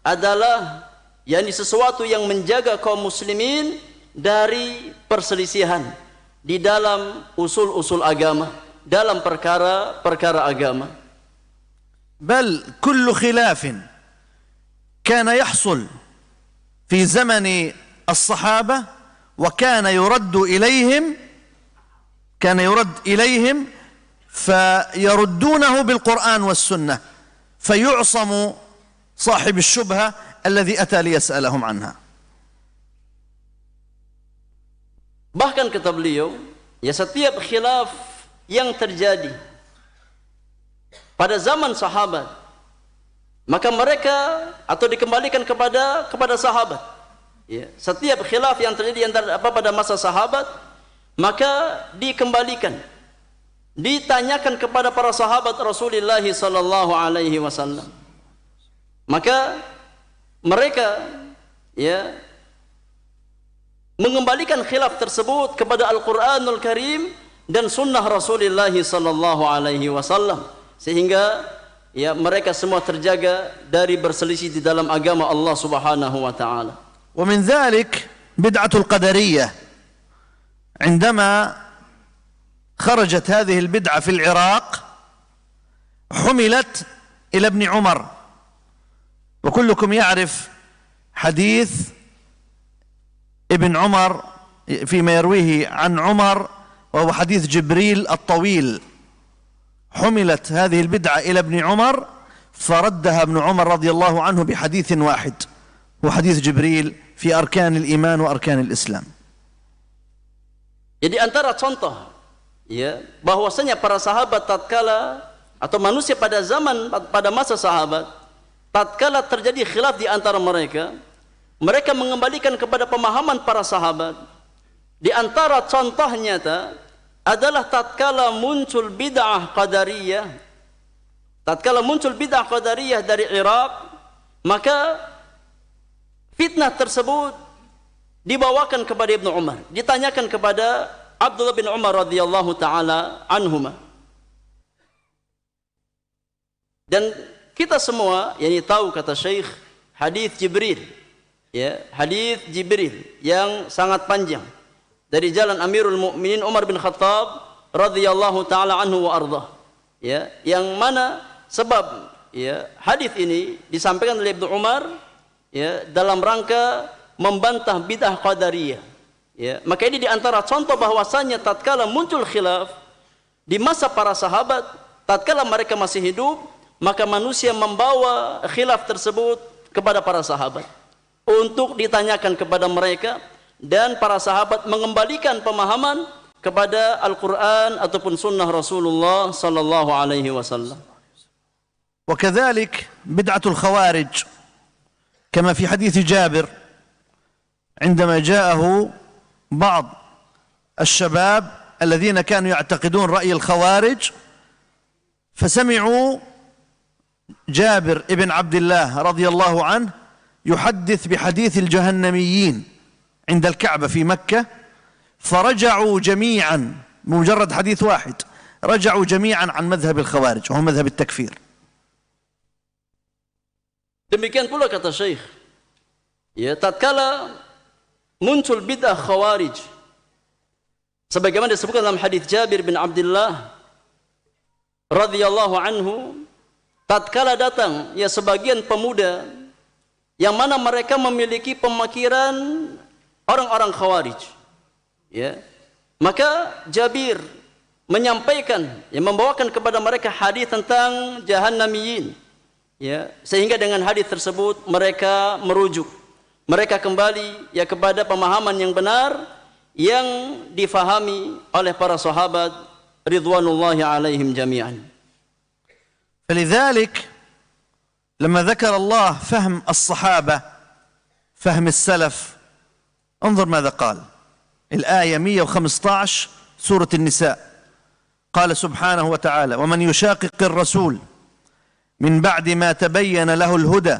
Speaker 2: adalah yakni sesuatu yang menjaga kaum muslimin dari perselisihan di dalam usul-usul agama, dalam perkara-perkara agama.
Speaker 1: بل كل خلاف كان يحصل في زمن الصحابة وكان يرد إليهم فيردونه بالقرآن والسنة، فيعصم صاحب الشبهة الذي أتى ليسألهم عنها.
Speaker 2: Bahkan kata beliau, ya setiap khilaf yang terjadi pada zaman sahabat, maka mereka atau dikembalikan kepada sahabat. Ya, setiap khilaf yang terjadi pada masa sahabat, maka dikembalikan, ditanyakan kepada para sahabat Rasulullah sallallahu alaihi wasallam. Maka mereka ya mengembalikan khilaf tersebut kepada Al-Qur'anul Karim dan sunnah Rasulullah sallallahu alaihi wasallam, sehingga ya mereka semua terjaga dari berselisih di dalam agama Allah Subhanahu wa taala.
Speaker 1: ومن ذلك بدعة القدرية، عندما خرجت هذه البدعة في العراق حملت إلى ابن عمر، وكلكم يعرف حديث ابن عمر فيما يرويه عن عمر، وهو حديث جبريل الطويل. حملت هذه البدعة إلى ابن عمر فردها ابن عمر رضي الله عنه بحديث واحد، وحديث جبريل في أركان الإيمان وأركان الإسلام.
Speaker 2: Jadi antara contoh ya bahwasanya para sahabat tatkala atau manusia pada masa sahabat, tatkala terjadi khilaf di antara mereka, mereka mengembalikan kepada pemahaman para sahabat. Di antara contoh nyata adalah tatkala muncul bid'ah qadariyah. Tatkala muncul bid'ah qadariyah dari Irak, maka fitnah tersebut dibawakan kepada Ibnu Umar, ditanyakan kepada Abdullah bin Umar radhiyallahu taala anhuma. Dan kita semua yani tahu, kata Syekh, hadis Jibril, ya, hadis Jibril yang sangat panjang dari jalan Amirul Mukminin Umar bin Khattab radhiyallahu taala anhu wa ardhah, ya, yang mana sebab ya hadis ini disampaikan oleh Ibnu Umar ya dalam rangka membantah bid'ah qadariyah. Ya, maka ini di antara contoh bahwasanya tatkala muncul khilaf di masa para sahabat, tatkala mereka masih hidup, maka manusia membawa khilaf tersebut kepada para sahabat untuk ditanyakan kepada mereka, dan para sahabat mengembalikan pemahaman kepada Al-Quran ataupun sunnah Rasulullah sallallahu alaihi wasallam.
Speaker 1: وكذلك بدعة الخوارج كما في حديث جابر عندما جاءه بعض الشباب الذين كانوا يعتقدون رأي الخوارج فسمعوا جابر ابن عبد الله رضي الله عنه يحدث بحديث الجهنميين عند الكعبة في مكة، فرجعوا جميعا بمجرد حديث واحد، رجعوا جميعا عن مذهب الخوارج وهو مذهب التكفير.
Speaker 2: Demikian pula kata Syekh, ya, tatkala muncul bid'ah khawarij sebagaimana disebutkan dalam hadis Jabir bin Abdullah radhiyallahu anhu, tatkala datang ya sebagian pemuda yang mana mereka memiliki pemikiran orang-orang khawarij, ya, maka Jabir menyampaikan, yang membawakan kepada mereka hadis tentang jahannamiyin, ya, sehingga dengan hadis tersebut mereka merujuk, mereka kembali ya kepada pemahaman yang benar yang difahami oleh para sahabat ridwanullahi alaihim jami'an.
Speaker 1: فلذلك لما ذكر الله فهم الصحابة فهم السلف، انظر ماذا قال. الآية 115 سورة النساء، قال سبحانه وتعالى: ومن يشاقق الرسول من بعد ما تبين له الهدى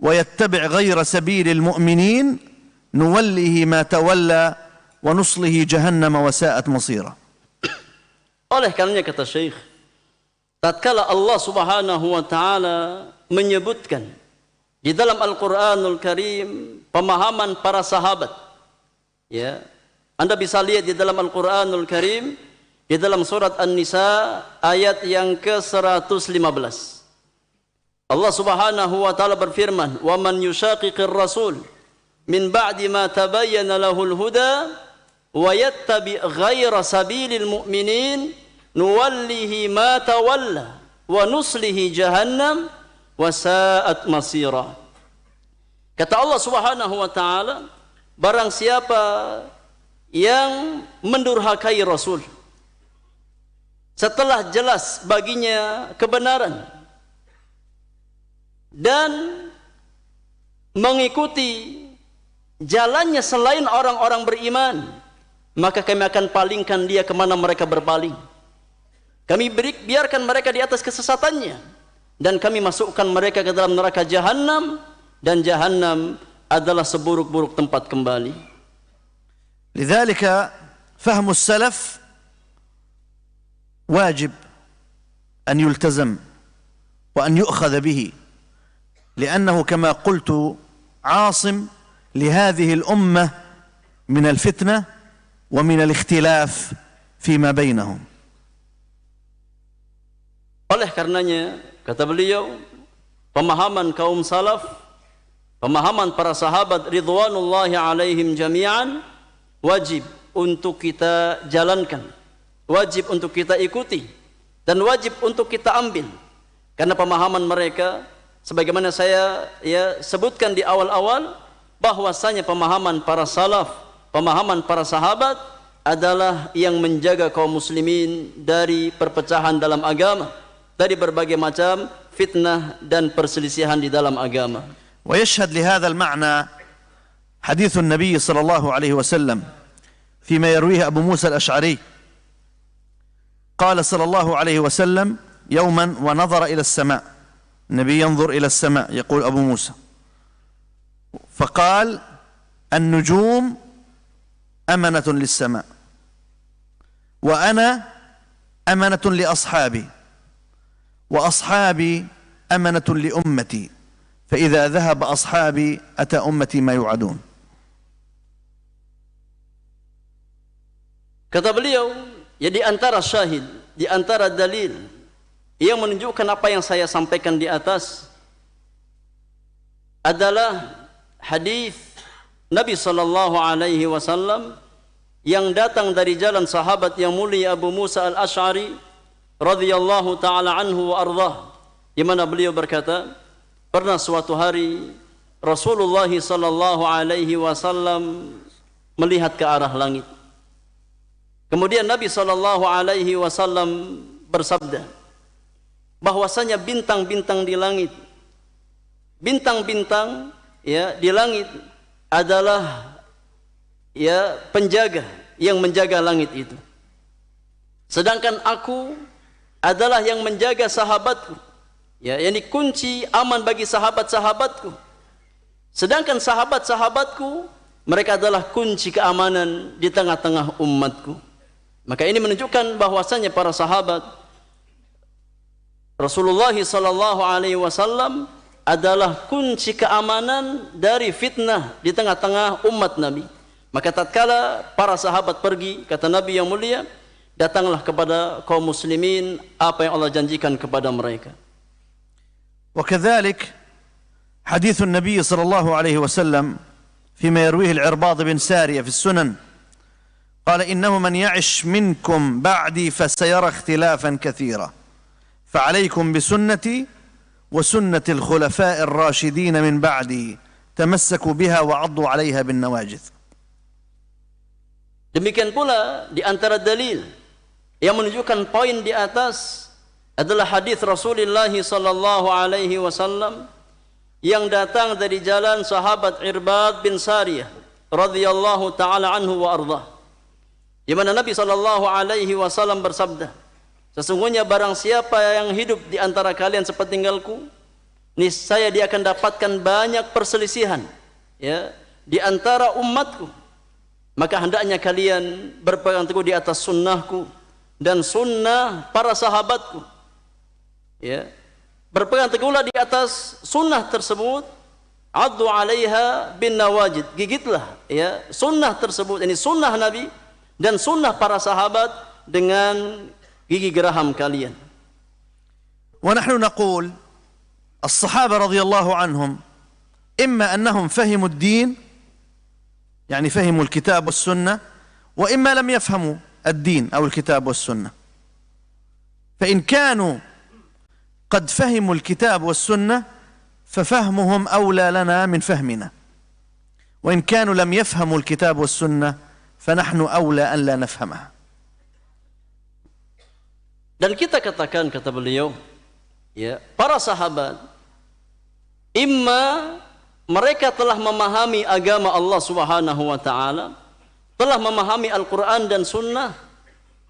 Speaker 1: ويتبع غير سبيل المؤمنين نوله ما تولى ونصله جهنم وساءت مصيرا.
Speaker 2: Oleh karenanya kata Syekh, tatkala Allah Subhanahu wa taala menyebutkan di dalam Al-Qur'anul Karim pemahaman para sahabat, ya, Anda bisa lihat di dalam Al-Qur'anul Karim di dalam surat An-Nisa ayat yang ke-115. Allah Subhanahu wa taala berfirman, "Wa man yushaqiqir rasul min ba'di ma tabayyana lahul huda wa yattabi' ghaira sabilil mu'minin nuwallihi ma tawalla wa nuslihi jahannam wa sa'at masira." Kata Allah Subhanahu wa taala, barang siapa yang mendurhakai Rasul setelah jelas baginya kebenaran dan mengikuti jalannya selain orang-orang beriman, maka kami akan palingkan dia kemana mereka berpaling. Kami biarkan mereka di atas kesesatannya, dan kami masukkan mereka ke dalam neraka Jahannam, dan Jahannam adalah seburuk-buruk tempat kembali.
Speaker 1: لذلك فهم السلف واجب أن يلتزم وأن يؤخذ به، لأنه كما قلت عاصم لهذه الأمة من الفتنة ومن الاختلاف فيما بينهم.
Speaker 2: Oleh karenanya kata beliau, pemahaman kaum salaf, pemahaman para sahabat ridwanullahi alaihim jami'an wajib untuk kita jalankan, wajib untuk kita ikuti, dan wajib untuk kita ambil, karena pemahaman mereka sebagaimana saya sebutkan di awal-awal, bahwasanya pemahaman para salaf, pemahaman para sahabat adalah yang menjaga kaum muslimin dari perpecahan dalam agama, dari berbagai macam fitnah dan perselisihan di dalam agama.
Speaker 1: ويشهد لهذا المعنى حديث النبي صلى الله عليه وسلم فيما يرويه أبو موسى الأشعري، قال صلى الله عليه وسلم يوما ونظر إلى السماء، النبي ينظر إلى السماء يقول أبو موسى، فقال: النجوم أمنة للسماء وأنا أمنة لأصحابي وأصحابي أمنة لأمتي فإذا ذهب أصحابي أتى أمتي ما يوعدون.
Speaker 2: Kata beliau, ya di antara syahid, di antara dalil yang menunjukkan apa yang saya sampaikan di atas adalah hadis Nabi sallallahu alaihi wasallam yang datang dari jalan sahabat yang mulia Abu Musa al-Ash'ari radhiyallahu taala anhu wa ardhah, di mana beliau berkata, pernah suatu hari Rasulullah sallallahu alaihi wasallam melihat ke arah langit. Kemudian Nabi sallallahu alaihi wasallam bersabda bahwasanya bintang-bintang di langit, bintang-bintang ya di langit adalah ya penjaga yang menjaga langit itu. Sedangkan aku adalah yang menjaga sahabatku. Ya, yakni kunci aman bagi sahabat-sahabatku. Sedangkan sahabat-sahabatku mereka adalah kunci keamanan di tengah-tengah umatku. Maka ini menunjukkan bahwasanya para sahabat Rasulullah sallallahu alaihi wasallam adalah kunci keamanan dari fitnah di tengah-tengah umat Nabi. Maka tatkala para sahabat pergi, kata Nabi yang mulia, datanglah kepada kaum muslimin apa yang Allah janjikan kepada mereka.
Speaker 1: وكذلك حديث النبي صلى الله عليه وسلم فيما يرويه العرباض بن سارية في السنن قال إنه من يعش منكم بعدي فسيرى اختلافا كثيرا فعليكم بسنتي وسنة الخلفاء الراشدين من بعدي تمسكوا بها وعضوا عليها بالنواجذ.
Speaker 2: Demikian pula di antara dalil yang menunjukkan poin di atas adalah hadis Rasulullah sallallahu alaihi wasallam yang datang dari jalan sahabat Irbad bin Sariyah radhiyallahu taala anhu wa ardhah, di mana Nabi sallallahu alaihi wasallam bersabda, sesungguhnya barang siapa yang hidup di antara kalian sepeninggalku, niscaya dia akan dapatkan banyak perselisihan ya di antara umatku. Maka hendaknya kalian berpegang teguh di atas sunnahku dan sunnah para sahabatku. Ya, berpegang teguhlah di atas sunnah tersebut. Addu 'alaiha bin nawajid, gigitlah ya sunnah tersebut, ini sunnah Nabi dan sunnah para sahabat dengan gigi geraham kalian.
Speaker 1: ونحن نقول الصحابة رضي الله عنهم إما أنهم فهموا الدين، يعني فهموا الكتاب والسنة، وإما لم يفهموا الدين أو الكتاب والسنة. فإن كانوا قد فهموا الكتاب والسنة ففهمهم أولى لنا من فهمنا، وإن كانوا لم يفهموا الكتاب والسنة فنحن أولى أن لا نفهمها.
Speaker 2: Dan kita katakan, kata beliau, ya, para sahabat imma mereka telah memahami agama Allah Subhanahu wa taala, telah memahami Al-Qur'an dan sunnah,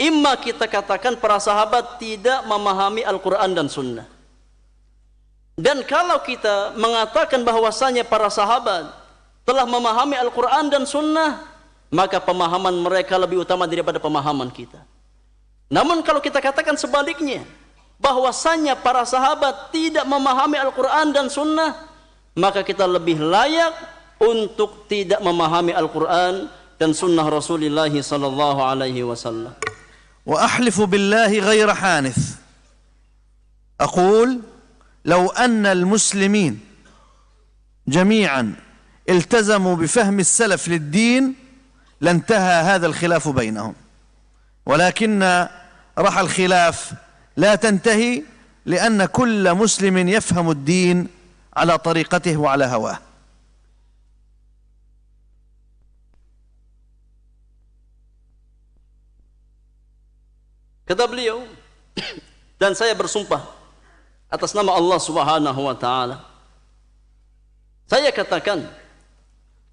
Speaker 2: imma kita katakan para sahabat tidak memahami Al-Qur'an dan sunnah. Dan kalau kita mengatakan bahwasanya para sahabat telah memahami Al-Qur'an dan sunnah, maka pemahaman mereka lebih utama daripada pemahaman kita. Namun kalau kita katakan sebaliknya, bahwasanya para sahabat tidak memahami Al-Qur'an dan sunnah, maka kita lebih layak untuk tidak memahami Al-Qur'an dan sunnah Rasulullah sallallahu alaihi wasallam.
Speaker 1: Wa ahlifu billahi ghaira hanith. Aqul لو أن المسلمين جميعا التزموا بفهم السلف للدين لانتهى هذا الخلاف بينهم، ولكن راح الخلاف لا تنتهي لأن كل مسلم يفهم الدين على طريقته وعلى هواه.
Speaker 2: Kata beliau, dan saya bersumpah atas nama Allah Subhanahu wa taala, saya katakan,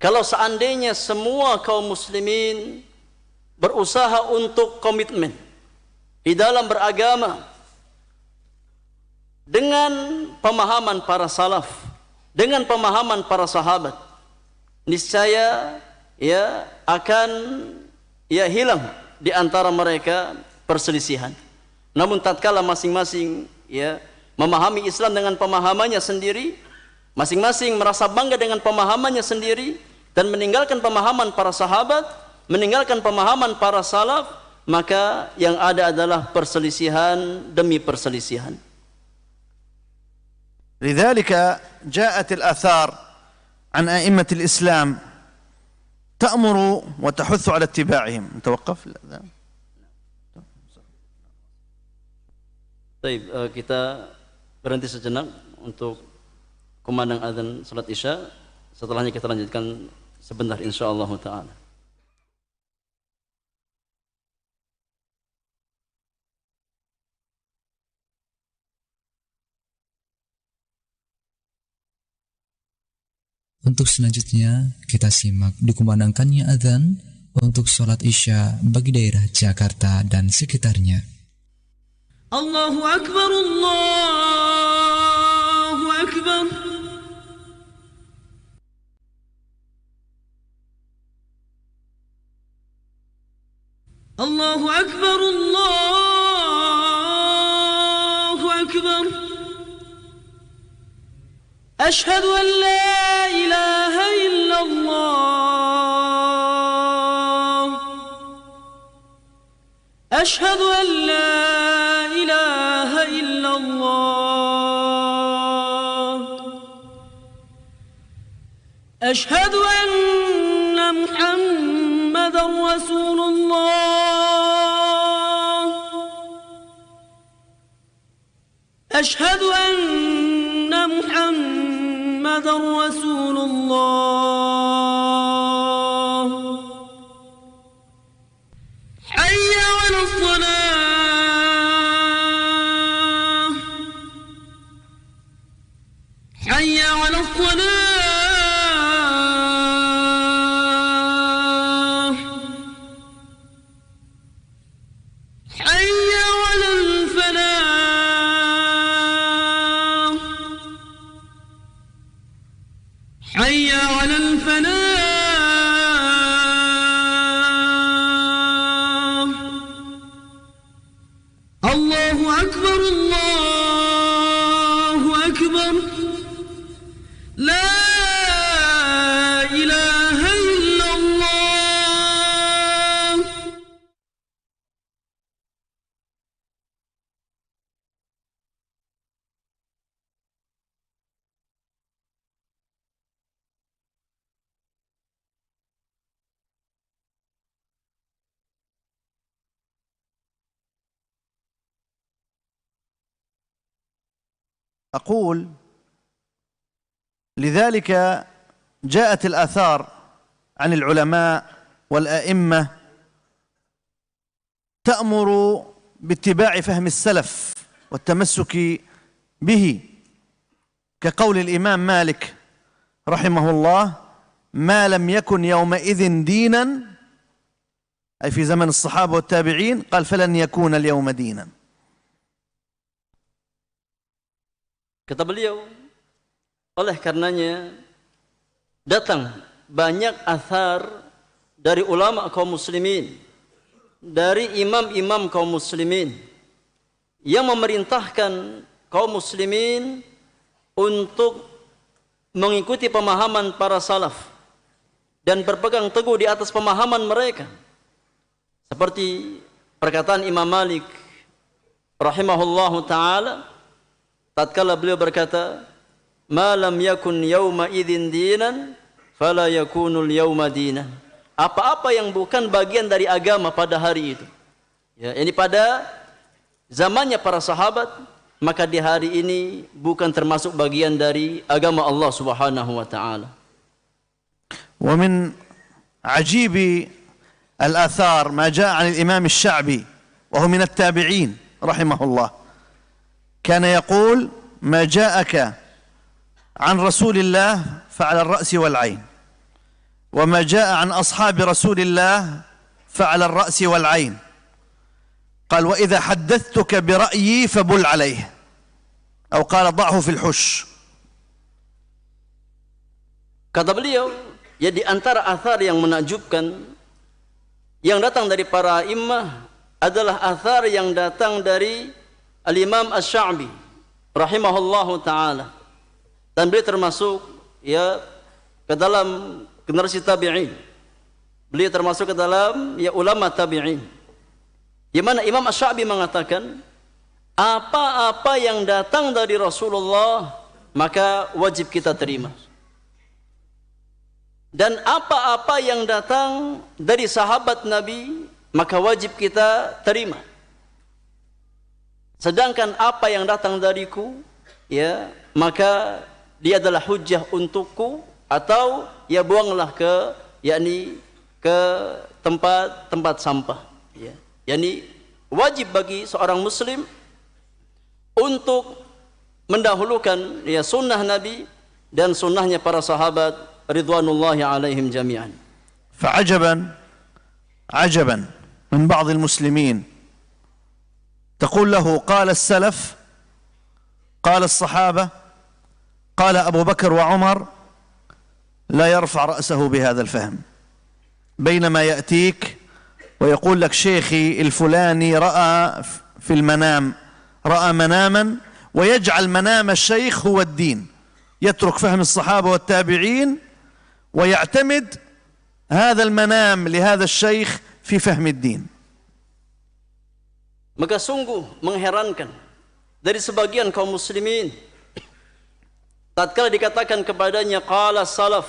Speaker 2: kalau seandainya semua kaum muslimin berusaha untuk komitmen di dalam beragama dengan pemahaman para salaf, dengan pemahaman para sahabat, niscaya ya akan ya hilang di antara mereka perselisihan. Namun tatkala masing-masing ya memahami Islam dengan pemahamannya sendiri, masing-masing merasa bangga dengan pemahamannya sendiri dan meninggalkan pemahaman para sahabat, meninggalkan pemahaman para salaf, maka yang ada adalah perselisihan demi perselisihan.
Speaker 1: لذلك جاءت الآثار عن أئمة الإسلام تأمر وتحث على اتباعهم. نتوقف.
Speaker 2: Baik, kita berhenti sejenak untuk kumandang azan salat Isya. Setelahnya kita lanjutkan sebentar insyaallah taala.
Speaker 3: Untuk selanjutnya, kita simak dikumandangkannya adzan untuk sholat Isya bagi daerah Jakarta dan sekitarnya.
Speaker 4: Allahu Akbar, Allahu Akbar. Allahu Akbar, Allahu Akbar. أشهد أن لا إله إلا الله أشهد أن لا إله إلا الله أشهد أن محمدا رسول الله أشهد أن محمدا رسول الله حي على الصلاة حي على الصلاة حي على الفلاح حي على الفلاح الله أكبر الله أكبر لا إله إلا الله.
Speaker 1: أقول لذلك جاءت الآثار عن العلماء والأئمة تأمر باتباع فهم السلف والتمسك به، كقول الإمام مالك رحمه الله: ما لم يكن يومئذ دينا، أي في زمن الصحابة والتابعين، قال فلن يكون اليوم دينا.
Speaker 2: Kata beliau, oleh karenanya datang banyak athar dari ulama kaum muslimin, dari imam-imam kaum muslimin yang memerintahkan kaum muslimin untuk mengikuti pemahaman para salaf dan berpegang teguh di atas pemahaman mereka. Seperti perkataan Imam Malik rahimahullahu ta'ala tatkala beliau berkata, "Ma lam yakun yawma idzin dinan, fala yakunul yawma dinan." Apa-apa yang bukan bagian dari agama pada hari itu, ya, ini pada zamannya para sahabat, maka di hari ini bukan termasuk bagian dari agama Allah Subhanahu wa taala.
Speaker 1: Wa min ajibi al-athar ma jaa 'an al-Imam Asy-Sya'bi wa huwa min at-tabi'in rahimahullah. كان يقول: ما جاءك عن رسول الله فعلى الرأس والعين، وما جاء عن أصحاب رسول الله فعلى الرأس والعين. قال: وإذا حدثتك برأيي فبل عليه، أو قال: ضعه في الحش.
Speaker 2: Kata beliau, ya di antara athar yang menakjubkan yang datang dari para imam adalah athar yang datang dari Al-Imam Asy-Sya'bi rahimahullahu ta'ala, dan beliau termasuk ya ke dalam generasi tabi'in, beliau termasuk ke dalam ya ulama tabi'in, di mana Imam Asy-Sya'bi mengatakan apa-apa yang datang dari Rasulullah maka wajib kita terima. Dan apa-apa yang datang dari sahabat Nabi, maka wajib kita terima. Sedangkan apa yang datang dariku, ya, maka dia adalah hujjah untukku, atau ya buanglah ke, yakni ke tempat sampah, ya. Yani wajib bagi seorang muslim untuk mendahulukan ya sunnah Nabi dan sunnahnya para sahabat ridwanullahi alaihim jami'an.
Speaker 1: فعجبا عجبا من بعض المسلمين تقول له قال السلف قال الصحابة قال أبو بكر وعمر لا يرفع رأسه بهذا الفهم، بينما يأتيك ويقول لك شيخي الفلاني رأى في المنام، رأى مناما، ويجعل منام الشيخ هو الدين، يترك فهم الصحابة والتابعين ويعتمد هذا المنام لهذا الشيخ في فهم الدين.
Speaker 2: Maka sungguh mengherankan dari sebagian kaum muslimin tatkala dikatakan kepadanya qala salaf,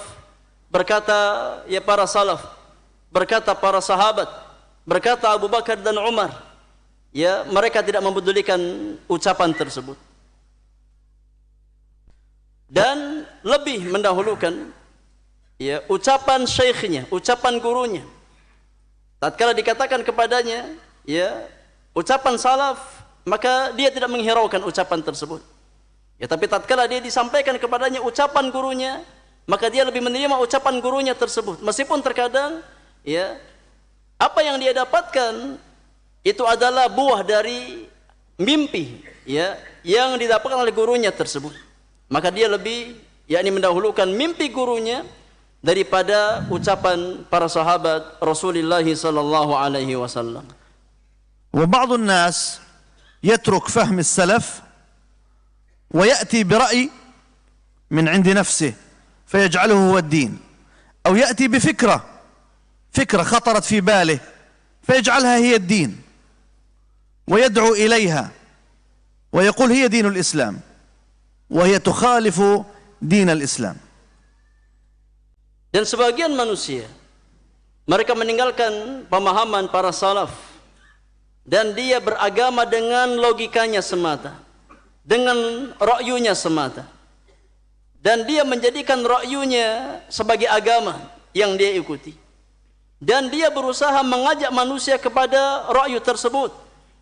Speaker 2: berkata ya para salaf, berkata para sahabat, berkata Abu Bakar dan Umar, ya mereka tidak mempedulikan ucapan tersebut dan lebih mendahulukan ya ucapan syekhnya, ucapan gurunya. Tatkala dikatakan kepadanya ya ucapan salaf, maka dia tidak menghiraukan ucapan tersebut. Ya, tapi tatkala dia disampaikan kepadanya ucapan gurunya, maka dia lebih menerima ucapan gurunya tersebut. Meskipun terkadang ya apa yang dia dapatkan itu adalah buah dari mimpi ya yang didapatkan oleh gurunya tersebut. Maka dia lebih yakni mendahulukan mimpi gurunya daripada ucapan para sahabat Rasulullah sallallahu alaihi wasallam.
Speaker 1: وبعض الناس يترك فهم السلف ويأتي برأي من عند نفسه فيجعله هو الدين، أو يأتي بفكرة خطرت في باله فيجعلها هي الدين ويدعو إليها ويقول هي دين الإسلام وهي تخالف دين الإسلام.
Speaker 2: Dan sebagian manusia mereka meninggalkan pemahaman para salaf dan dia beragama dengan logikanya semata, dengan ra'yunya semata, dan dia menjadikan ra'yunya sebagai agama yang dia ikuti, dan dia berusaha mengajak manusia kepada ra'yu tersebut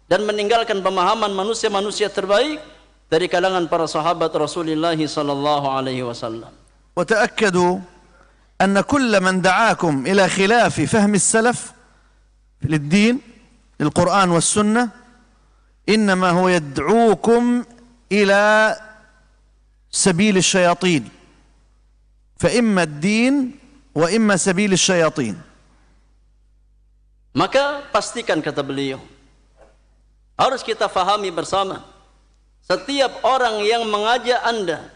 Speaker 2: dan meninggalkan pemahaman manusia-manusia terbaik dari kalangan para sahabat Rasulullah sallallahu alaihi wasallam.
Speaker 1: وتأكدوا أن كل من دعاكم إلى خلاف فهم السلف للدين القرآن والسنة إنما هو يدعوكم إلى سبيل الشياطين، فإما الدين وإما سبيل الشياطين.
Speaker 2: Maka pastikan, kata beliau, harus kita fahami bersama, setiap orang yang mengajak Anda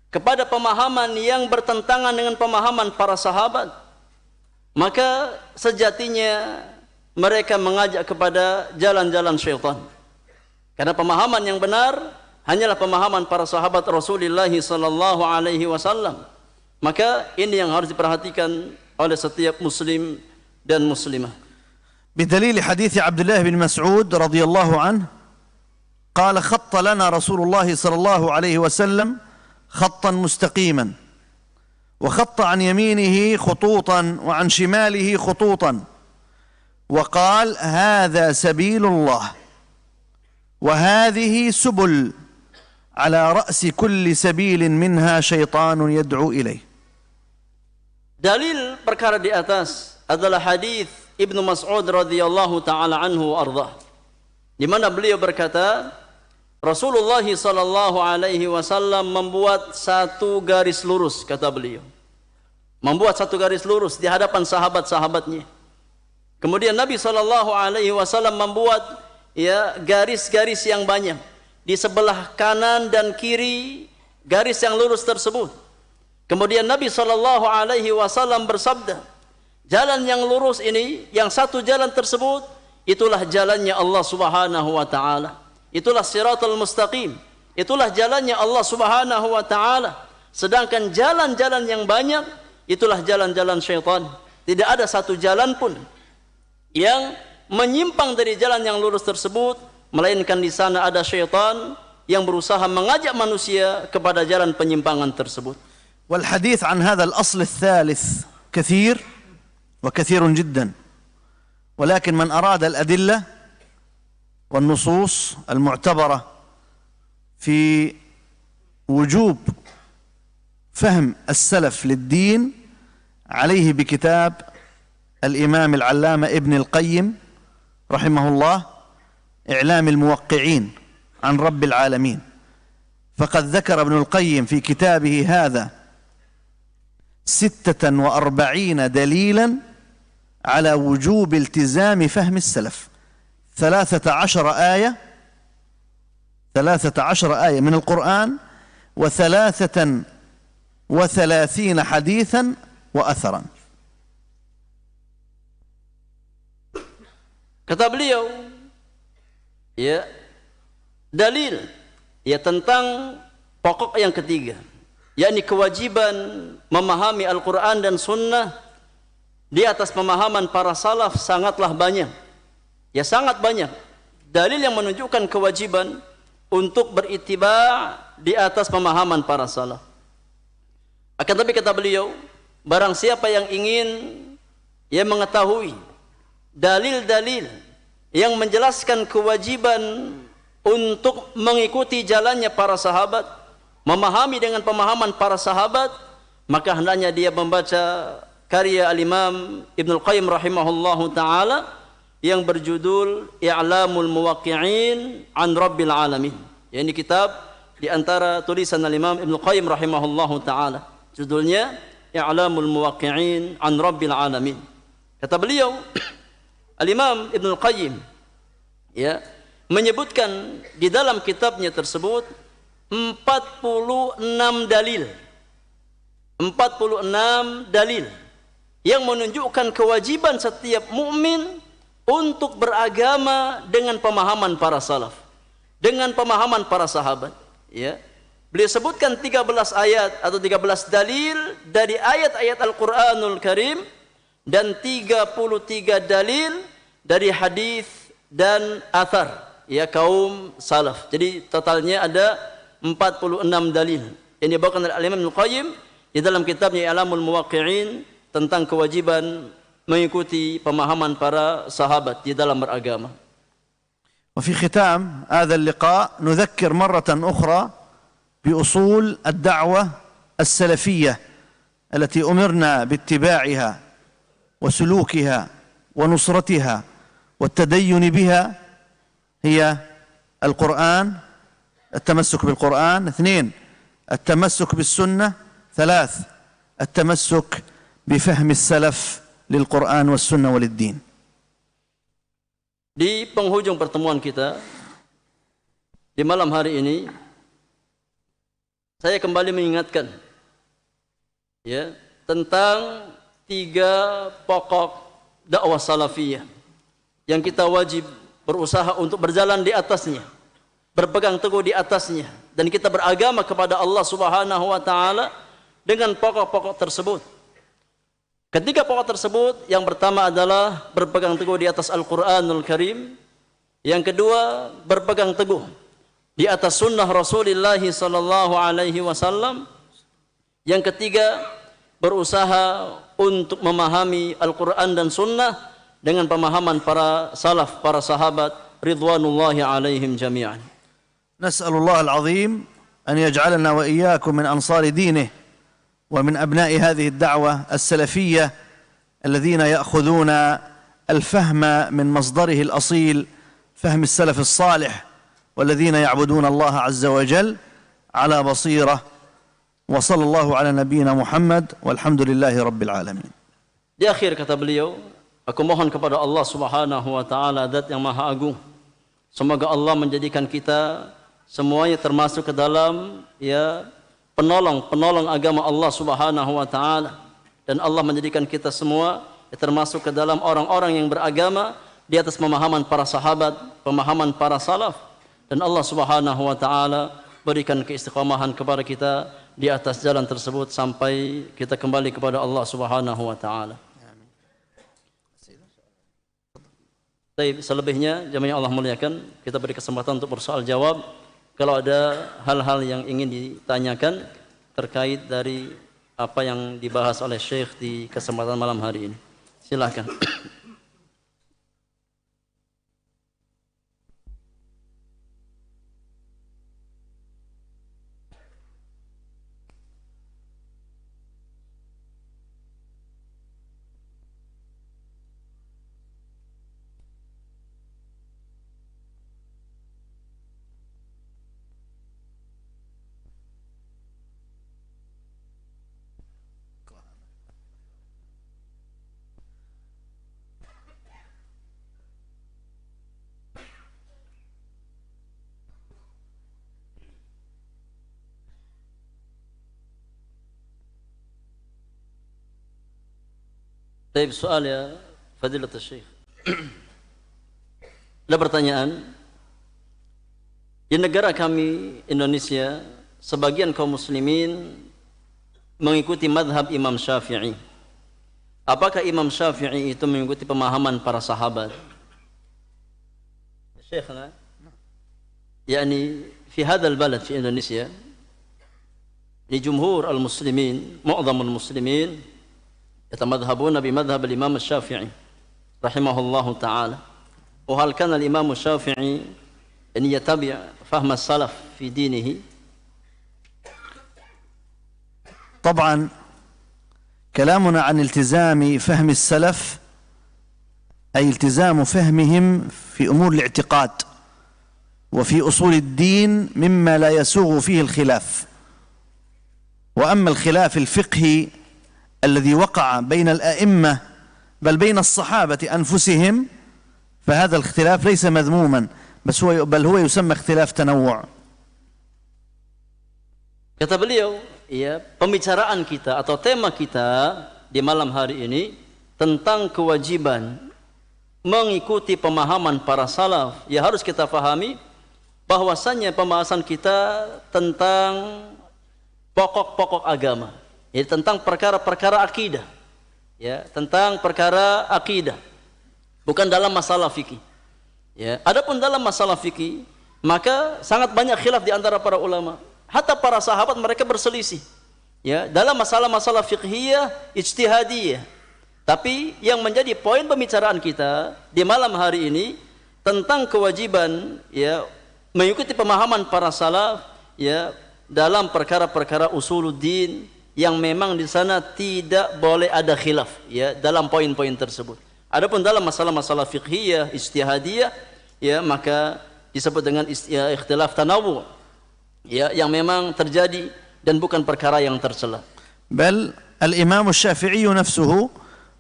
Speaker 2: kepada pemahaman yang bertentangan dengan pemahaman para sahabat, maka sejatinya mereka mengajak kepada jalan-jalan syaitan. Karena pemahaman yang benar hanyalah pemahaman para sahabat Rasulullah sallallahu alaihi wasallam. Maka ini yang harus diperhatikan oleh setiap muslim dan muslimah.
Speaker 1: بدليل حديث عبد الله بن مسعود رضي الله عنه قال خط لنا رسول الله صلى الله عليه وسلم خطا مستقيما وخط عن يمينه خطوطا وعن شماله خطوطا وقال هذا سبيل الله وهذه سبل على رأس كل سبيل منها شيطان يدعو إليه.
Speaker 2: Dalil perkara di atas adalah hadis Ibnu Mas'ud radhiyallahu taala anhu wa ardhah, di mana beliau berkata Rasulullah sallallahu alaihi wasallam membuat satu garis lurus, kata beliau, membuat satu garis lurus di hadapan sahabat-sahabatnya. Kemudian Nabi sallallahu alaihi wasallam membuat ya garis-garis yang banyak di sebelah kanan dan kiri garis yang lurus tersebut. Kemudian Nabi sallallahu alaihi wasallam bersabda, jalan yang lurus ini, yang satu jalan tersebut, itulah jalannya Allah Subhanahu wa taala. Itulah siratal mustaqim. Itulah jalannya Allah Subhanahu wa taala. Sedangkan jalan-jalan yang banyak itulah jalan-jalan syaitan. Tidak ada satu jalan pun yang menyimpang dari jalan yang lurus tersebut, melainkan di sana ada syaitan yang berusaha mengajak manusia kepada jalan penyimpangan tersebut.
Speaker 1: والحديث عن هذا الأصل الثالث كثير وكثير جدا، ولكن من أراد الأدلة والنصوص المعتبرة في وجوب فهم السلف للدين عليه بكتاب الإمام العلامة ابن القيم رحمه الله إعلام الموقعين عن رب العالمين. فقد ذكر ابن القيم في كتابه هذا 46 دليلا على وجوب التزام فهم السلف، 13 آية من القرآن و33 حديثا وأثرا.
Speaker 2: Kata beliau, ya, dalil ya tentang pokok yang ketiga, yakni kewajiban memahami Al-Quran dan Sunnah di atas pemahaman para salaf sangatlah banyak. Ya, sangat banyak dalil yang menunjukkan kewajiban untuk berittiba' di atas pemahaman para salaf. Akan tapi kata beliau, barang siapa yang ingin mengetahui dalil-dalil yang menjelaskan kewajiban untuk mengikuti jalannya para sahabat, memahami dengan pemahaman para sahabat, maka hendaknya dia membaca karya Al-Imam Ibnul Qayyim rahimahullahu ta'ala yang berjudul I'lamul Muwaqqi'in an Rabbil Alamin. Ini kitab di antara tulisan Al-Imam Ibnul Qayyim rahimahullahu ta'ala. Judulnya I'lamul Muwaqqi'in an Rabbil Alamin. Kata beliau, Al-Imam Ibnul Qayyim ya menyebutkan di dalam kitabnya tersebut 46 dalil yang menunjukkan kewajiban setiap mukmin untuk beragama dengan pemahaman para salaf, dengan pemahaman para sahabat. Ya, beliau sebutkan 13 ayat atau 13 dalil dari ayat-ayat Al-Quranul Karim dan 33 dalil dari hadis dan athar ya kaum salaf. Jadi totalnya ada 46 dalil yang dibawakan oleh Al-Imam Ibnul Qayyim di dalam kitabnya I'lamul Muwaqqi'in tentang kewajiban mengikuti pemahaman para sahabat di dalam beragama.
Speaker 1: وفي ختام هذا اللقاء نذكر مرة أخرى بأصول الدعوة السلفية التي أمرنا باتباعها وسلوكها ونصرتها والتدين بها، هي القرآن، التمسك بالقرآن، 2 التمسك بالسنة، 3 التمسك بفهم السلف للقرآن والسنة وللدين.
Speaker 2: Di penghujung pertemuan kita di malam hari ini, saya kembali mengingatkan ya tentang 3 pokok dakwah salafiyah yang kita wajib berusaha untuk berjalan di atasnya, berpegang teguh di atasnya, dan kita beragama kepada Allah Subhanahu wa taala dengan pokok-pokok tersebut. Ketiga pokok tersebut, yang pertama adalah berpegang teguh di atas Al-Quranul Karim, yang kedua berpegang teguh di atas sunnah Rasulullah sallallahu alaihi wasallam, yang ketiga berusaha untuk memahami Al-Quran dan sunnah dengan pemahaman para salaf, para sahabat ridwanullahi alaihim jami'an.
Speaker 1: Nas'alullah al-azim an yaj'alana wa iyyakum min ansari dinih ومن أبناء هذه الدعوة السلفية الذين يأخذون الفهم من مصدره الأصيل، فهم السلف الصالح، والذين يعبدون الله عز وجل على بصيرة. وصلى الله على نبينا محمد والحمد لله رب العالمين.
Speaker 2: Di akhir kata beliau, aku mohon kepada Allah Subhanahu wa taala, Zat yang Maha Agung, semoga Allah menjadikan kita semuanya termasuk ke dalam penolong agama Allah Subhanahu wa taala, dan Allah menjadikan kita semua termasuk ke dalam orang-orang yang beragama di atas pemahaman para sahabat, pemahaman para salaf, dan Allah Subhanahu wa taala berikan keistiqamahan kepada kita di atas jalan tersebut sampai kita kembali kepada Allah Subhanahu wa taala. Baik, selebihnya jamaah yang Allah muliakan, kita beri kesempatan untuk bersoal jawab. Kalau ada hal-hal yang ingin ditanyakan terkait dari apa yang dibahas oleh Syekh di kesempatan malam hari ini. Silakan. Baik, soal ya Fadilatul Syekh. Ada pertanyaan. Di negara kami Indonesia, sebagian kaum muslimin mengikuti madhab Imam Syafi'i. Apakah Imam Syafi'i itu mengikuti pemahaman para sahabat? Syekhna, yakni fi hadzal balad fi Indonesia, di jumhur al-muslimin, mu'dhamul muslimin يتمذهبون بمذهب الإمام الشافعي رحمه الله تعالى. وهل كان الإمام الشافعي أن يتبع فهم السلف في دينه؟
Speaker 1: طبعا كلامنا عن التزام فهم السلف أي التزام فهمهم في أمور الاعتقاد وفي أصول الدين مما لا يسوغ فيه الخلاف. وأما الخلاف الفقهي الذي وقع بين الأئمة بل بين الصحابة أنفسهم فهذا الاختلاف ليس مذموما بل هو يسمى اختلاف تنوع.
Speaker 2: Kata beliau, ya, pembicaraan kita atau tema kita di malam hari ini tentang kewajiban mengikuti pemahaman para salaf. Ya, harus kita pahami bahwasannya pembahasan kita tentang pokok-pokok agama. Jadi tentang perkara-perkara akidah, ya, tentang perkara akidah, bukan dalam masalah fikih. Ya, adapun dalam masalah fikih, maka sangat banyak khilaf di antara para ulama. Hatta para sahabat mereka berselisih. Ya, dalam masalah-masalah fiqhiyah, ijtihadiyah. Tapi yang menjadi poin pembicaraan kita di malam hari ini tentang kewajiban, ya, mengikuti pemahaman para salaf, ya, dalam perkara-perkara usuluddin, yang memang di sana tidak boleh ada khilaf, ya, dalam poin-poin tersebut. Adapun dalam masalah-masalah fiqhiyah, ijtihadiyah, ya, maka disebut dengan ikhtilaf tanawu, ya, yang memang terjadi dan bukan perkara yang tercela.
Speaker 1: Bal al-Imam Syafi'i nafsuhu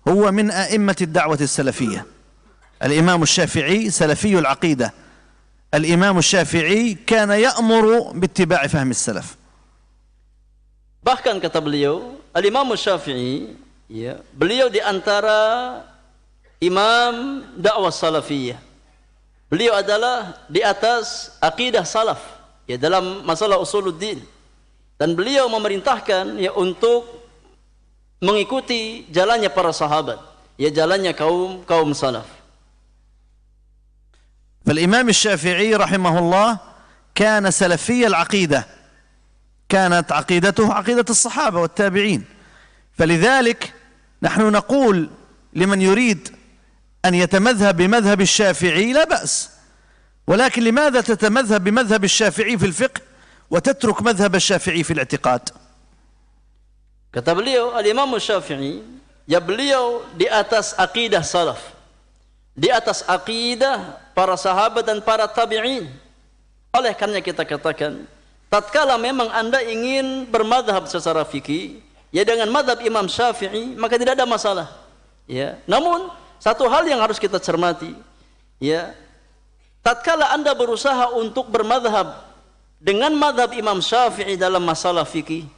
Speaker 1: huwa min a'immat ad-da'wah as-salafiyyah. Al-Imam Syafi'i salafi al-aqidah. Al-Imam Syafi'i kana ya'muru bi-ittiba'i fahm as-salaf. Bahkan kata beliau, Al-Imam Syafi'i, ya, beliau di antara imam dakwah salafiyah. Beliau adalah di atas akidah salaf, ya, dalam masalah usuluddin. Dan beliau memerintahkan, ya, untuk mengikuti jalannya para sahabat, ya, jalannya kaum salaf. Al-Imam Syafi'i rahimahullah kana salafiyya al-aqidah. كانت عقيدته عقيدة الصحابة والتابعين. فلذلك نحن نقول لمن يريد أن يتمذهب بمذهب الشافعي لا بأس، ولكن لماذا تتمذهب بمذهب الشافعي في الفقه وتترك مذهب الشافعي في الاعتقاد؟ Kata beliau, Al-Imam Syafi'i, ya, beliau di atas akidah salaf, di atas akidah para sahabat dan para tabi'in. Oleh karena kita katakan, tatkala memang Anda ingin bermadhab secara fikih, ya, dengan madhab Imam Syafi'i, maka tidak ada masalah. Ya, namun satu hal yang harus kita cermati, ya, tatkala Anda berusaha untuk bermadhab dengan madhab Imam Syafi'i dalam masalah fikih,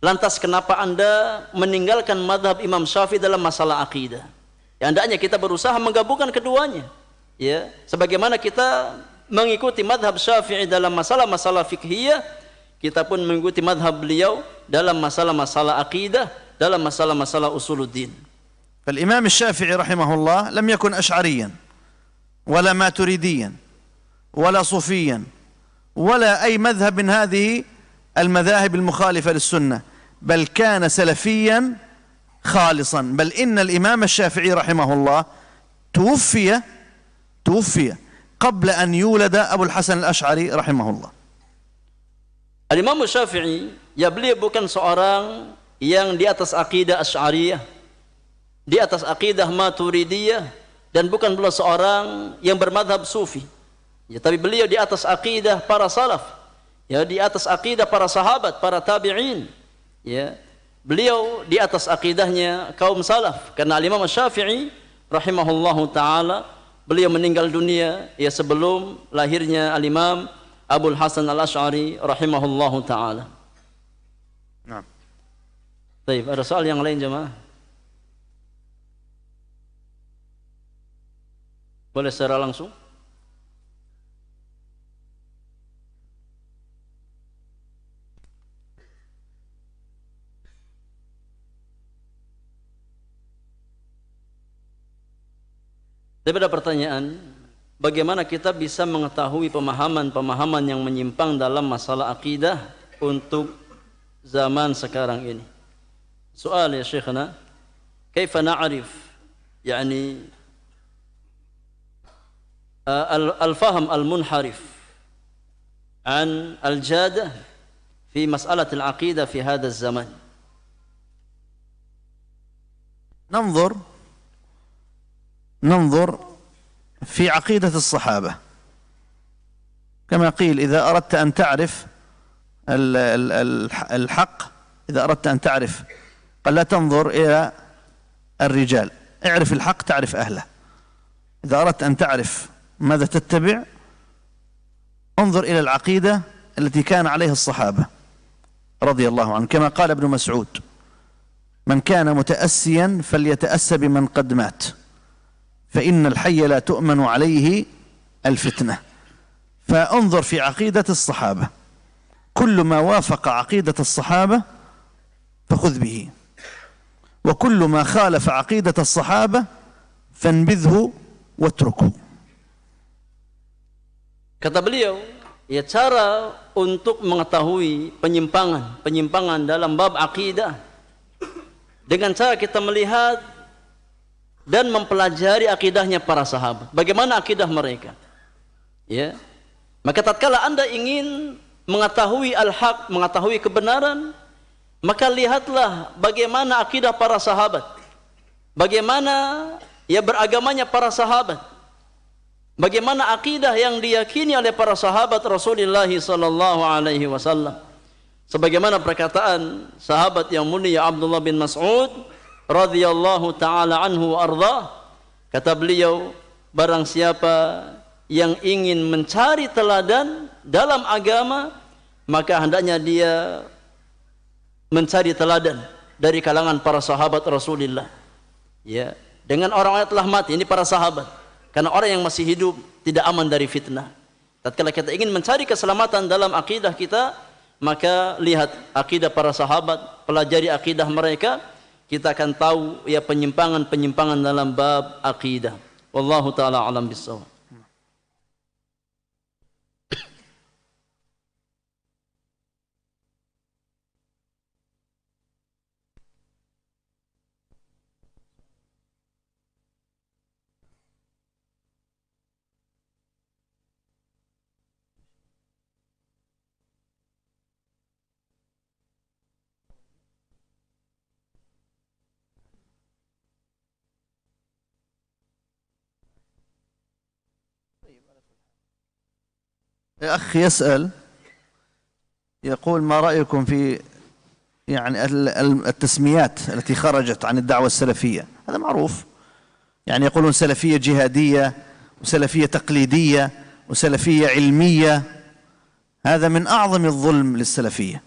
Speaker 1: lantas kenapa Anda meninggalkan madhab Imam Syafi'i dalam masalah akidah? Ya, hendaknya kita berusaha menggabungkan keduanya. Ya, sebagaimana kita mengikuti madhab Syafi'i dalam masalah-masalah fikhiyah,
Speaker 2: kita pun mengikuti madhab beliau dalam masalah-masalah akidah, dalam masalah-masalah usuluddin.
Speaker 1: فالإمام الشافعي رحمه الله لم يكن أشعريا ولا ماتريديا ولا صوفيا ولا أي مذهب من هذه المذاهب المخالفة للسنة، بل كان سلفيا خالصا. بل إن الإمام الشافعي رحمه الله توفي قبل أن يولد أبو الحسن الأشعري رحمه الله.
Speaker 2: Al-Imam Syafi'i, ya beliau bukan seorang yang di atas akidah Asy'ariyah, di atas akidah Maturidiyah, dan bukan pula seorang yang bermadhab Sufi. Ya, tapi beliau di atas akidah para salaf, ya, di atas akidah para sahabat, para tabi'in. Ya, beliau di atas akidahnya kaum salaf. Karena Al-Imam Syafi'i rahimahullahu taala, beliau meninggal dunia ya sebelum lahirnya Al-Imam Abul Hasan Al-Asy'ari rahimahullahu taala.
Speaker 1: Nah.
Speaker 2: Baik, ada soal yang lain jemaah? Boleh secara langsung? Tapi ada pertanyaan, bagaimana kita bisa mengetahui pemahaman-pemahaman yang menyimpang dalam masalah akidah untuk zaman sekarang ini? Soal ya Syekhana, kaifa na'rif yani al-fahm al-munharif an al-jadah fi mas'alah al-aqidah fi hadha az-zaman?
Speaker 1: ننظر في عقيدة الصحابة، كما قيل إذا أردت أن تعرف الحق، إذا أردت أن تعرف، قال لا تنظر إلى الرجال، اعرف الحق تعرف أهله. إذا أردت أن تعرف ماذا تتبع انظر إلى العقيدة التي كان عليها الصحابة رضي الله عنهم، كما قال ابن مسعود: من كان متأسيا فليتأسى بمن قد مات، فإن الحي لا تؤمن عليه الفتنة. فانظر في عقيدة الصحابة، كل ما وافق عقيدة الصحابة فخذ به، وكل ما خالف عقيدة الصحابة فانبذه واتركه.
Speaker 2: Kata beliau, ya cara untuk mengetahui penyimpangan dalam bab akidah dengan cara kita melihat dan mempelajari akidahnya para sahabat. Bagaimana akidah mereka? Ya. Maka tatkala Anda ingin mengetahui al-haq, mengetahui kebenaran, maka lihatlah bagaimana akidah para sahabat. Bagaimana ya beragamanya para sahabat. Bagaimana akidah yang diyakini oleh para sahabat Rasulullah sallallahu alaihi wasallam. Sebagaimana perkataan sahabat yang mulia Abdullah bin Mas'ud radhiyallahu taala anhu wa ardhah, kata beliau, barang siapa yang ingin mencari teladan dalam agama, maka hendaknya dia mencari teladan dari kalangan para sahabat Rasulullah, ya, dengan orang-orang yang telah mati, ini para sahabat. Karena orang yang masih hidup tidak aman dari fitnah. Tatkala kita ingin mencari keselamatan dalam akidah kita, maka lihat akidah para sahabat, pelajari akidah mereka, kita akan tahu ya penyimpangan dalam bab akidah. Wallahu taala alam bissawab.
Speaker 1: أخ يسأل يقول: ما رأيكم في يعني التسميات التي خرجت عن الدعوة السلفية؟ هذا معروف، يعني يقولون سلفية جهادية وسلفية تقليدية وسلفية علمية. هذا من أعظم الظلم للسلفية.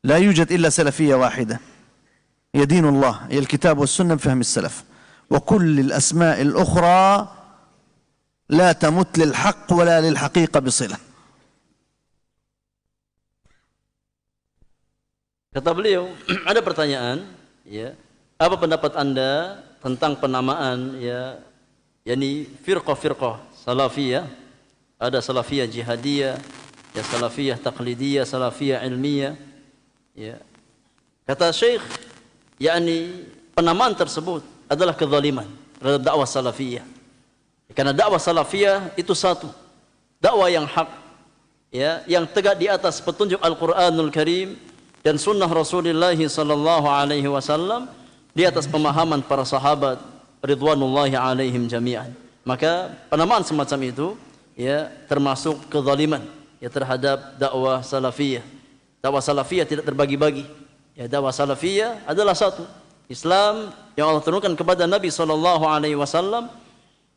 Speaker 1: لا يوجد إلا سلفية واحدة، هي دين الله، هي الكتاب والسنة بفهم السلف، وكل الأسماء الأخرى لا تمت للحق ولا للحقيقة بصلة.
Speaker 2: Kata beliau, ada pertanyaan, ya, apa pendapat Anda tentang penamaan, ya, yakni firqah-firqah salafiyah, ada salafiyah jihadiyah, ya, salafiyah taqlidiyah, salafiyah ilmiyah, ya. Kata Syekh, yakni penamaan tersebut adalah kezaliman terhadap dakwah salafiyah. Karena dakwah salafiyah itu satu, dakwah yang hak, ya, yang tegak di atas petunjuk Al-Qur'anul Karim dan sunnah Rasulullah sallallahu alaihi wasallam, di atas pemahaman para sahabat ridwanullahi alaihim jami'an. Maka penamaan semacam itu, ya, termasuk kezaliman, ya, terhadap dakwah salafiyah. Dakwah salafiyah tidak terbagi-bagi. Ya, dakwah salafiyah adalah satu, Islam yang Allah turunkan kepada Nabi sallallahu alaihi wasallam,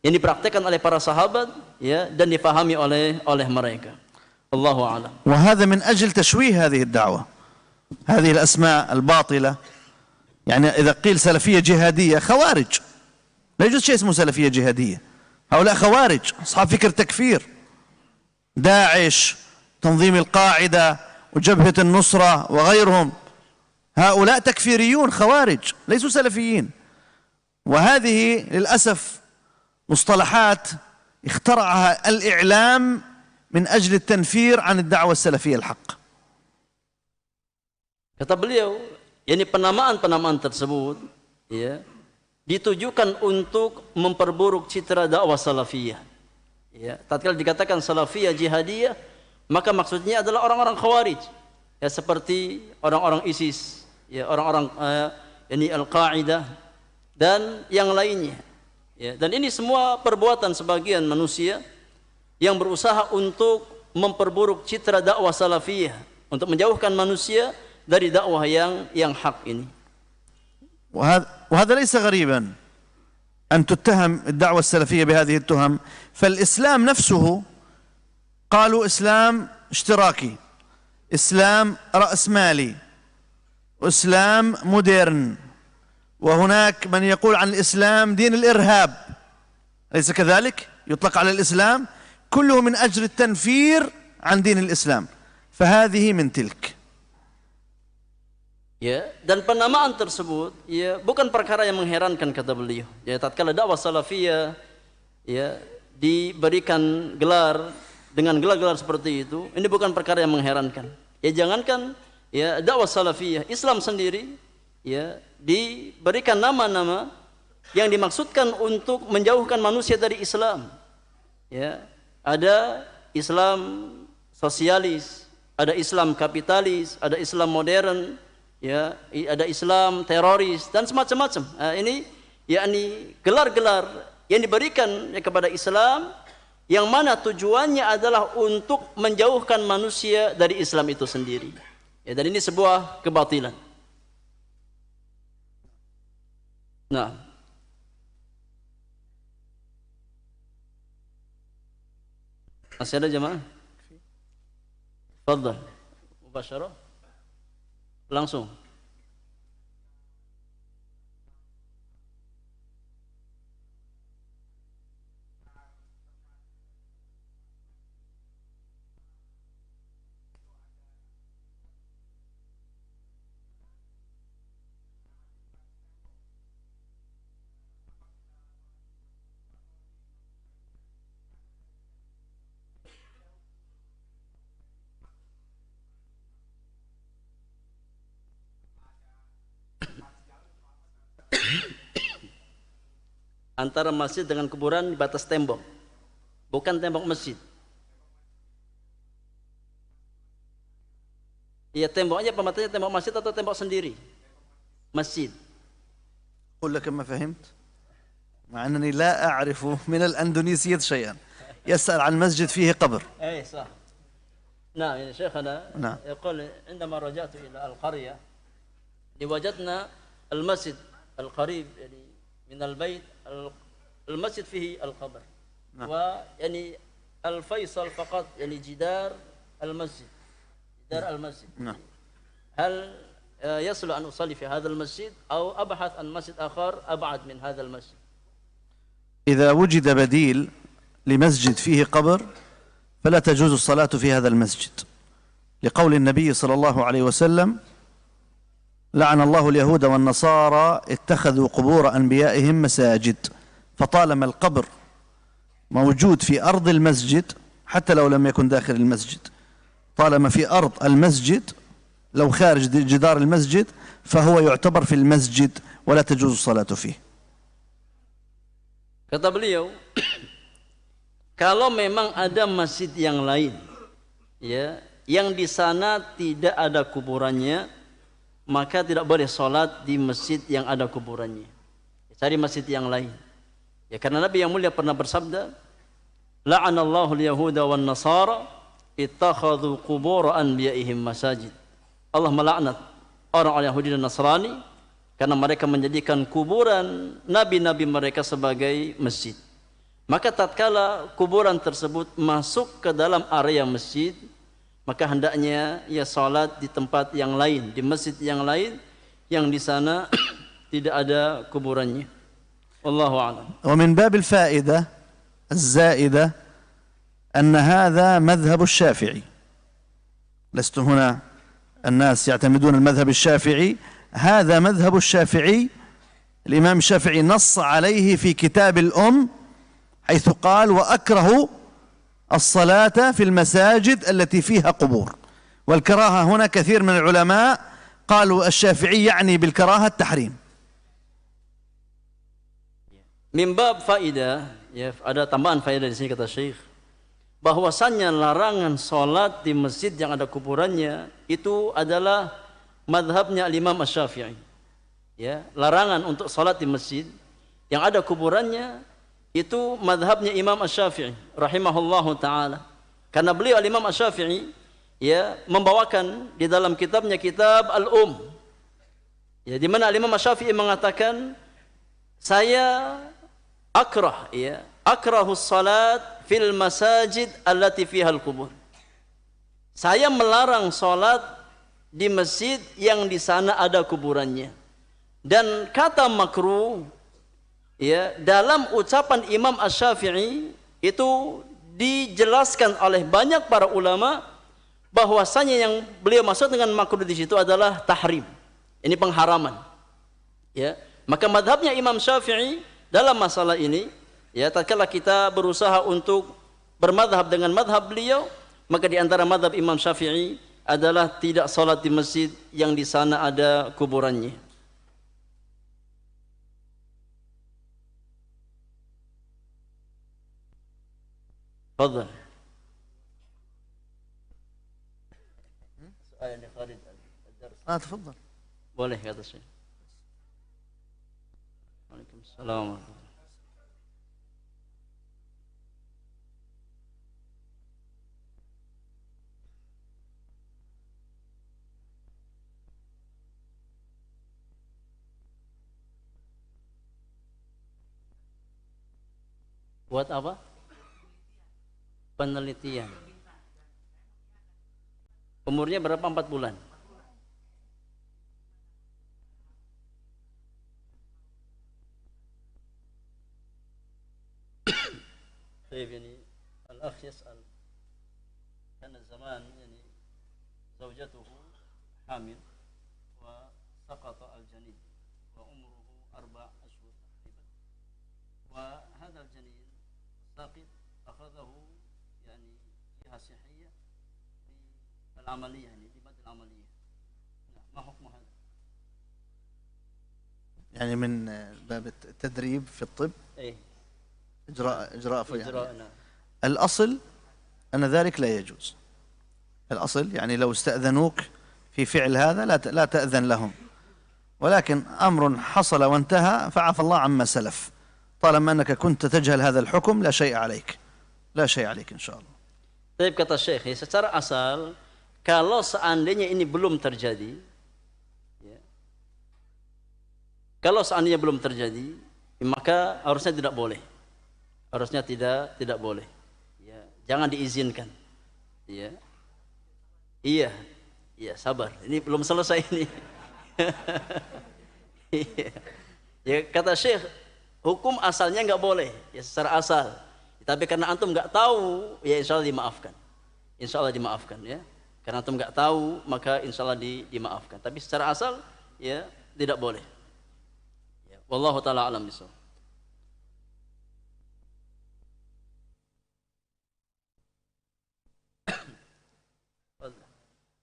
Speaker 2: yang dipraktikkan oleh para sahabat, ya, dan dipahami oleh mereka. Allahu a'lam.
Speaker 1: وهذا من أجل تشويه هذه الدعوة، هذه الأسماء الباطلة. يعني إذا قيل سلفية جهادية، خوارج، لا يوجد شيء اسمه سلفية جهادية. هؤلاء خوارج، أصحاب فكر تكفير، داعش، تنظيم القاعدة وجبهة النصرة وغيرهم، هؤلاء تكفيريون خوارج ليسوا سلفيين. وهذه للأسف مصطلحات اخترعها الإعلام من أجل التنفير عن الدعوة السلفية الحق.
Speaker 2: Kata beliau, yakni penamaan-penamaan tersebut, ya, ditujukan untuk memperburuk citra dakwah salafiyah. Ya, tatkala dikatakan salafiyah jihadiyah, maka maksudnya adalah orang-orang khawarij, ya, seperti orang-orang ISIS, ya, orang-orang yakni Al-Qa'idah dan yang lainnya. Ya, dan ini semua perbuatan sebagian manusia yang berusaha untuk memperburuk citra dakwah salafiyah, untuk menjauhkan manusia dari dakwah yang hak ini.
Speaker 1: وهذا ليس غريبا أن تتهم الدعوة السلفية بهذه التهم، فالإسلام نفسه قالوا إسلام اشتراكي، إسلام رأسمالي، إسلام مودرن، وهناك من يقول عن الإسلام دين الإرهاب، أليس كذلك؟ يطلق على الإسلام، كله من أجل التنفير عن دين الإسلام، فهذه من تلك.
Speaker 2: Ya, dan penamaan tersebut, ya, bukan perkara yang mengherankan, kata beliau. Ya, tatkala dakwah salafiyah, ya, diberikan gelar dengan gelar-gelar seperti itu, ini bukan perkara yang mengherankan. Ya, jangankan, ya, dakwah salafiyah, Islam sendiri, ya, diberikan nama-nama yang dimaksudkan untuk menjauhkan manusia dari Islam. Ya, ada Islam sosialis, ada Islam kapitalis, ada Islam modern, ya, ada Islam teroris dan semacam-macam. Ini yakni gelar-gelar yang diberikan, ya, kepada Islam, yang mana tujuannya adalah untuk menjauhkan manusia dari Islam itu sendiri. Ya, dan ini sebuah kebatilan. Nah, masih ada jemaah? Tafadhal. Mubasyarah. Langsung. Antara masjid dengan kuburan di batas tembok, bukan tembok masjid. Iya, temboknya pematanya tembok masjid atau tembok sendiri? Masjid.
Speaker 1: أقول لك ما فهمت، مع أنني لا أعرف من الأندونيسية شيئا. يسأل عن مسجد فيه قبر.
Speaker 2: أي صح. نعم يا شيخنا.
Speaker 1: نعم.
Speaker 2: يقول عندما رجعت إلى القرية وجدنا المسجد القريب يعني من البيت، المسجد فيه القبر. نعم. ويعني الفيصل فقط يعني جدار المسجد، جدار المسجد.
Speaker 1: نعم.
Speaker 2: هل يصلح أن أصلي في هذا المسجد أو أبحث عن مسجد آخر أبعد من هذا المسجد؟
Speaker 1: إذا وجد بديل لمسجد فيه قبر فلا تجوز الصلاة في هذا المسجد، لقول النبي صلى الله عليه وسلم: لعن الله اليهود والنصارى اتخذوا قبور أنبيائهم مساجد. فطالما القبر موجود في أرض المسجد حتى لو لم يكن داخل المسجد، طالما في أرض المسجد لو خارج جدار المسجد فهو يعتبر في المسجد ولا تجوز الصلاة فيه.
Speaker 2: Kata beliau, kalau memang ada masjid yang lain, ya, yang di sana tidak ada kuburannya, maka tidak boleh sholat di masjid yang ada kuburannya. Cari masjid yang lain. Ya, karena Nabi yang mulia pernah bersabda, "La'anallahu al-yahuda wan nasara ittakhadhu qubur anbiya'ihim masajid." Allah melaknat orang-orang Yahudi dan Nasrani karena mereka menjadikan kuburan nabi-nabi mereka sebagai masjid. Maka tatkala kuburan tersebut masuk ke dalam area masjid, maka hendaknya ia salat di tempat yang lain, di masjid yang lain yang di sana tidak ada kuburannya. Wallahu a'lam.
Speaker 1: ومن باب الفائدة الزائدة أن هذا مذهب الشافعي. لست هنا الناس يعتمدون المذهب الشافعي، هذا مذهب الشافعي. الإمام الشافعي نص عليه في كتاب الأم حيث قال: وأكره الصلاة في المساجد التي فيها قبور. والكراهة هنا كثير من العلماء قالوا الشافعي يعني بالكراهة التحريم.
Speaker 2: Min bab faidah, ya, ada tambahan faedah di sini kata Syekh, bahwasannya larangan salat di masjid yang ada kuburannya itu adalah madhabnya Imam Asy-Syafi'i. Ya, larangan untuk salat di masjid yang ada kuburannya itu madhabnya Imam Asy-Syafi'i rahimahullahu taala. Karena beliau Imam Asy-Syafi'i, ya, membawakan di dalam kitabnya kitab Al-Um, ya, di mana Imam Asy-Syafi'i mengatakan, saya akrah, ya, akrahus salat fil masajid allati fiha al-qubur. Saya melarang salat di masjid yang di sana ada kuburannya. Dan kata makruh, ya, dalam ucapan Imam Asy-Syafi'i itu dijelaskan oleh banyak para ulama bahwasanya yang beliau maksud dengan makruh di situ adalah tahrim. Ini pengharaman. Ya, maka madhabnya Imam Syafi'i dalam masalah ini, ya, tatkala kita berusaha untuk bermadhab dengan madhab beliau, maka di antara madhab Imam Syafi'i adalah tidak salat di masjid yang di sana ada kuburannya. Fadhal. Soalan Khalid ad-dars.
Speaker 1: تفضل.
Speaker 2: Boleh kata saya. Waalaikumsalam. Buat apa? Penelitian. Umurnya berapa? 4 bulan. طيب يعني الأخ يسأل كان زمان يعني زوجته حامل وسقط الجنين وعمره 4 أشهر تقريبا، وهذا الجنين الساقط أخذه يعني جهة صحية في العملية، يعني في بدء العملية. ما حكم هذا؟
Speaker 1: يعني من باب التدريب في الطب،
Speaker 2: إيه،
Speaker 1: إجراء يعني.
Speaker 2: نعم.
Speaker 1: الأصل أن ذلك لا يجوز. الأصل يعني لو استأذنوك في فعل هذا لا تأذن لهم، ولكن أمر حصل وانتهى فعفى الله عما سلف. طالما أنك كنت تجهل هذا الحكم لا شيء عليك، لا شيء عليك إن شاء الله.
Speaker 2: Tapi kata Syekh, ya, secara asal kalau seandainya ini belum terjadi, ya, kalau seandainya belum terjadi, maka harusnya tidak boleh. Harusnya tidak boleh. Ya, jangan diizinkan. Ya. Iya. Iya, sabar. Ini belum selesai ini. Ya, kata Syekh, hukum asalnya enggak boleh, ya, secara asal. Tapi karena antum enggak tahu, ya insyaallah dimaafkan. Insyaallah dimaafkan, ya. Karena antum enggak tahu, maka insyaallah dimaafkan. Tapi secara asal ya tidak boleh. Ya, wallahu taala alam bisawab.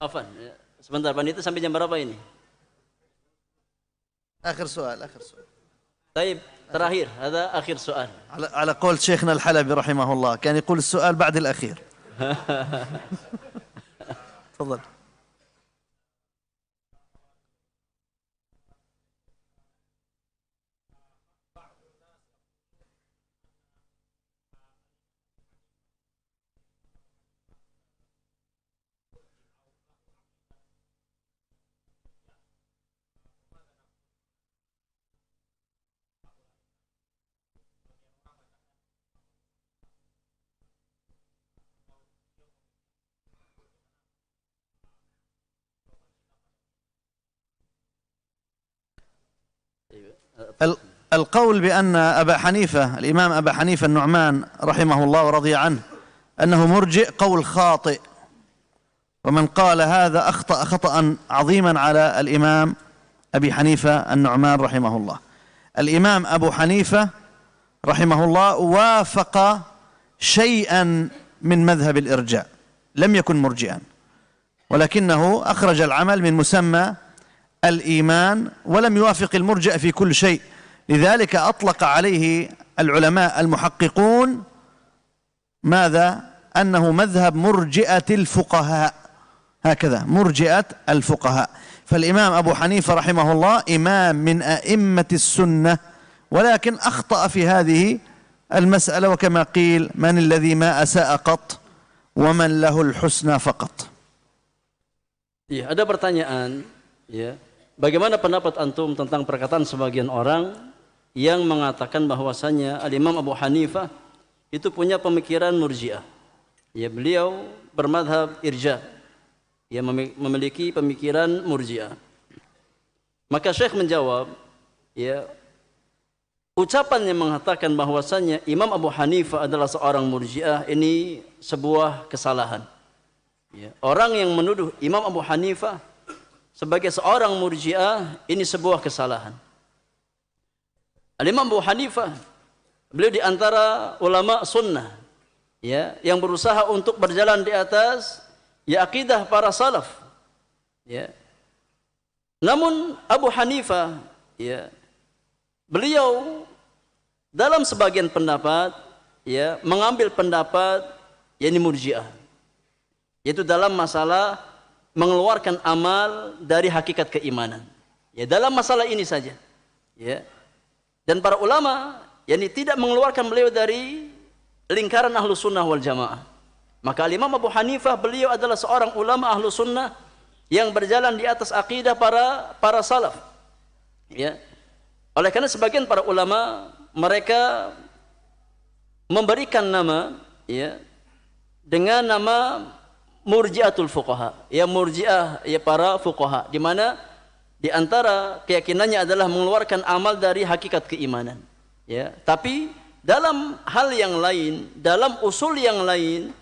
Speaker 2: Afan, ya. Sebentar, panitia sampai jam berapa ini?
Speaker 1: آخر سؤال.
Speaker 2: طيب terakhir, ada akhir soal.
Speaker 1: على قول شيخنا الحلبي رحمه الله كان يقول السؤال بعد الأخير. تفضل. القول بأن أبا حنيفة الإمام أبا حنيفة النعمان رحمه الله ورضي عنه أنه مرجئ قول خاطئ، ومن قال هذا أخطأ خطأ عظيما على الإمام أبي حنيفة النعمان رحمه الله. الإمام أبو حنيفة رحمه الله وافق شيئا من مذهب الإرجاء، لم يكن مرجئا، ولكنه أخرج العمل من مسمى الإيمان ولم يوافق المرجئ في كل شيء، لذلك أطلق عليه العلماء المحققون ماذا؟ أنه مذهب مرجئة الفقهاء، هكذا مرجئة الفقهاء. فالإمام أبو حنيفة رحمه الله إمام من أئمة السنة، ولكن أخطأ في هذه المسألة، وكما قيل من الذي ما أساء قط ومن له الحسنى فقط.
Speaker 2: Ya, ada pertanyaan, ya. Bagaimana pendapat antum tentang perkataan sebagian orang yang mengatakan bahwasanya Al-Imam Abu Hanifah itu punya pemikiran murji'ah. Ya, beliau bermadhab irja. Ya, memiliki pemikiran murji'ah. Maka Syekh menjawab, ya, ucapan yang mengatakan bahwasanya Imam Abu Hanifah adalah seorang murji'ah ini sebuah kesalahan. Ya, orang yang menuduh Imam Abu Hanifah sebagai seorang murji'ah ini sebuah kesalahan. Al-Imam Abu Hanifah beliau di antara ulama sunnah, ya, yang berusaha untuk berjalan di atas ya akidah para salaf, ya. Namun Abu Hanifah, ya, beliau dalam sebagian pendapat, ya, mengambil pendapat yakni murji'ah, yaitu dalam masalah mengeluarkan amal dari hakikat keimanan. Ya, dalam masalah ini saja. Ya. Dan para ulama yakni tidak mengeluarkan beliau dari lingkaran ahlu sunnah wal jamaah. Maka Imam Abu Hanifah beliau adalah seorang ulama ahlu sunnah yang berjalan di atas akidah para salaf. Ya. Oleh karena sebagian para ulama mereka memberikan nama, ya, dengan nama Murji'atul fuqaha, ya, murji'ah, ya, para fuqaha, di mana di antara keyakinannya adalah mengeluarkan amal dari hakikat keimanan, ya. Tapi dalam hal yang lain, dalam usul yang lain,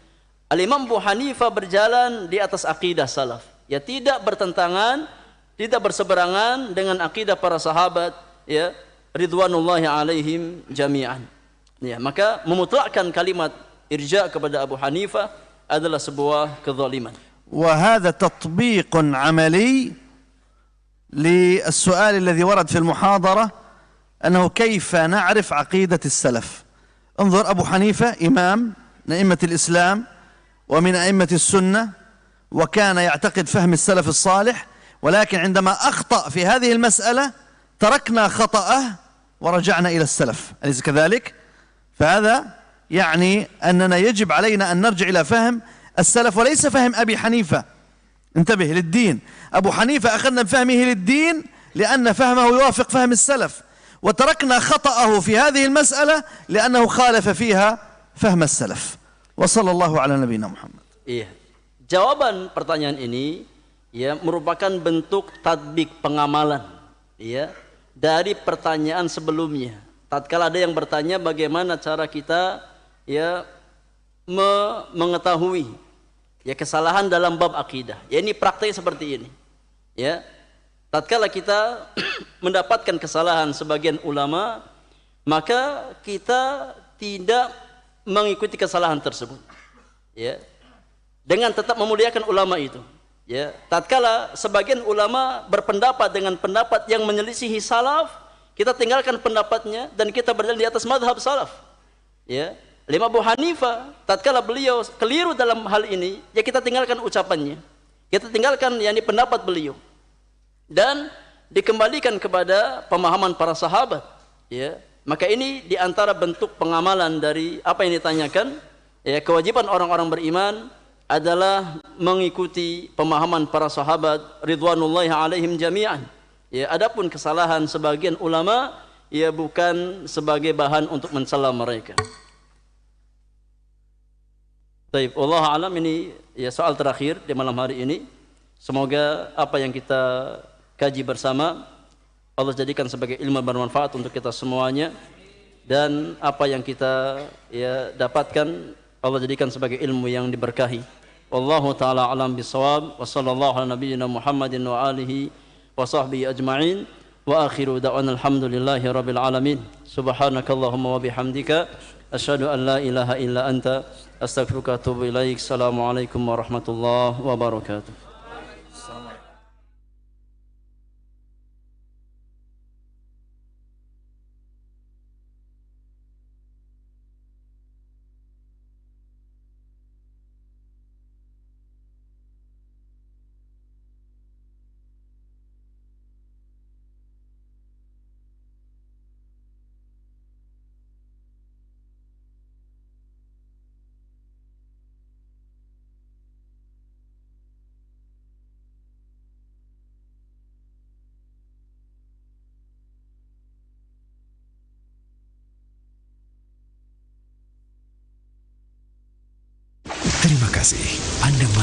Speaker 2: Al-Imam Abu Hanifah berjalan di atas akidah salaf, ya, tidak bertentangan, tidak berseberangan dengan akidah para sahabat, ya, ridwanullahi alaihim jami'an. Ya, maka memutlakkan kalimat irja kepada Abu Hanifah adalah sebuah kezaliman.
Speaker 1: وهذا تطبيق عملي للسؤال الذي ورد في المحاضرة أنه كيف نعرف عقيدة السلف. انظر، أبو حنيفة إمام من أئمة الإسلام ومن أئمة السنة، وكان يعتقد فهم السلف الصالح، ولكن عندما أخطأ في هذه المسألة تركنا خطأه ورجعنا إلى السلف، أليس كذلك؟ فهذا يعني أننا يجب علينا أن نرجع إلى فهم السلف وليس فهم أبي حنيفة. انتبه للدين، أبو حنيفة أخذنا بفهمه للدين لأن فهمه يوافق فهم السلف، وتركنا خطأه في هذه المسألة لأنه خالف فيها فهم السلف. وصلى الله على نبينا محمد.
Speaker 2: Iya. Jawaban pertanyaan ini, ya, merupakan bentuk tatbik pengamalan, ya, dari pertanyaan sebelumnya. Tatkala ada yang bertanya bagaimana cara kita, ya, mengetahui, ya, kesalahan dalam bab akidah. Ya, ini praktek seperti ini. Ya. tatkala kita mendapatkan kesalahan sebagian ulama, maka kita tidak mengikuti kesalahan tersebut, ya, dengan tetap memuliakan ulama itu, ya. Tatkala sebagian ulama berpendapat dengan pendapat yang menyelisihi salaf, kita tinggalkan pendapatnya dan kita berjalan di atas mazhab salaf, ya. Imam Abu Hanifah, tatkala beliau keliru dalam hal ini, ya kita tinggalkan ucapannya, kita tinggalkan yakni pendapat beliau dan dikembalikan kepada pemahaman para sahabat, ya. Maka ini diantara bentuk pengamalan dari apa yang ditanyakan, ya. Kewajiban orang-orang beriman adalah mengikuti pemahaman para sahabat ridwanullahi alaihim jami'an, ya. Adapun kesalahan sebagian ulama, ya, bukan sebagai bahan untuk mencela mereka. Baik, wallahu alam, ini ya soal terakhir di malam hari ini. Semoga apa yang kita kaji bersama Allah jadikan sebagai ilmu bermanfaat untuk kita semuanya, dan apa yang kita ya dapatkan Allah jadikan sebagai ilmu yang diberkahi. Wallahu taala alam bisawab, wa sallallahu ala nabiyyina Muhammadin wa alihi wa sahbihi ajma'in, wa akhiru da'wana alhamdulillahi rabbil alamin. Subhanakallahumma wa bihamdika asyhadu an la ilaha illa anta astaghfiruka wa atubu ilaik. Assalamualaikum warahmatullahi wabarakatuh.
Speaker 5: Terima kasih Anda masih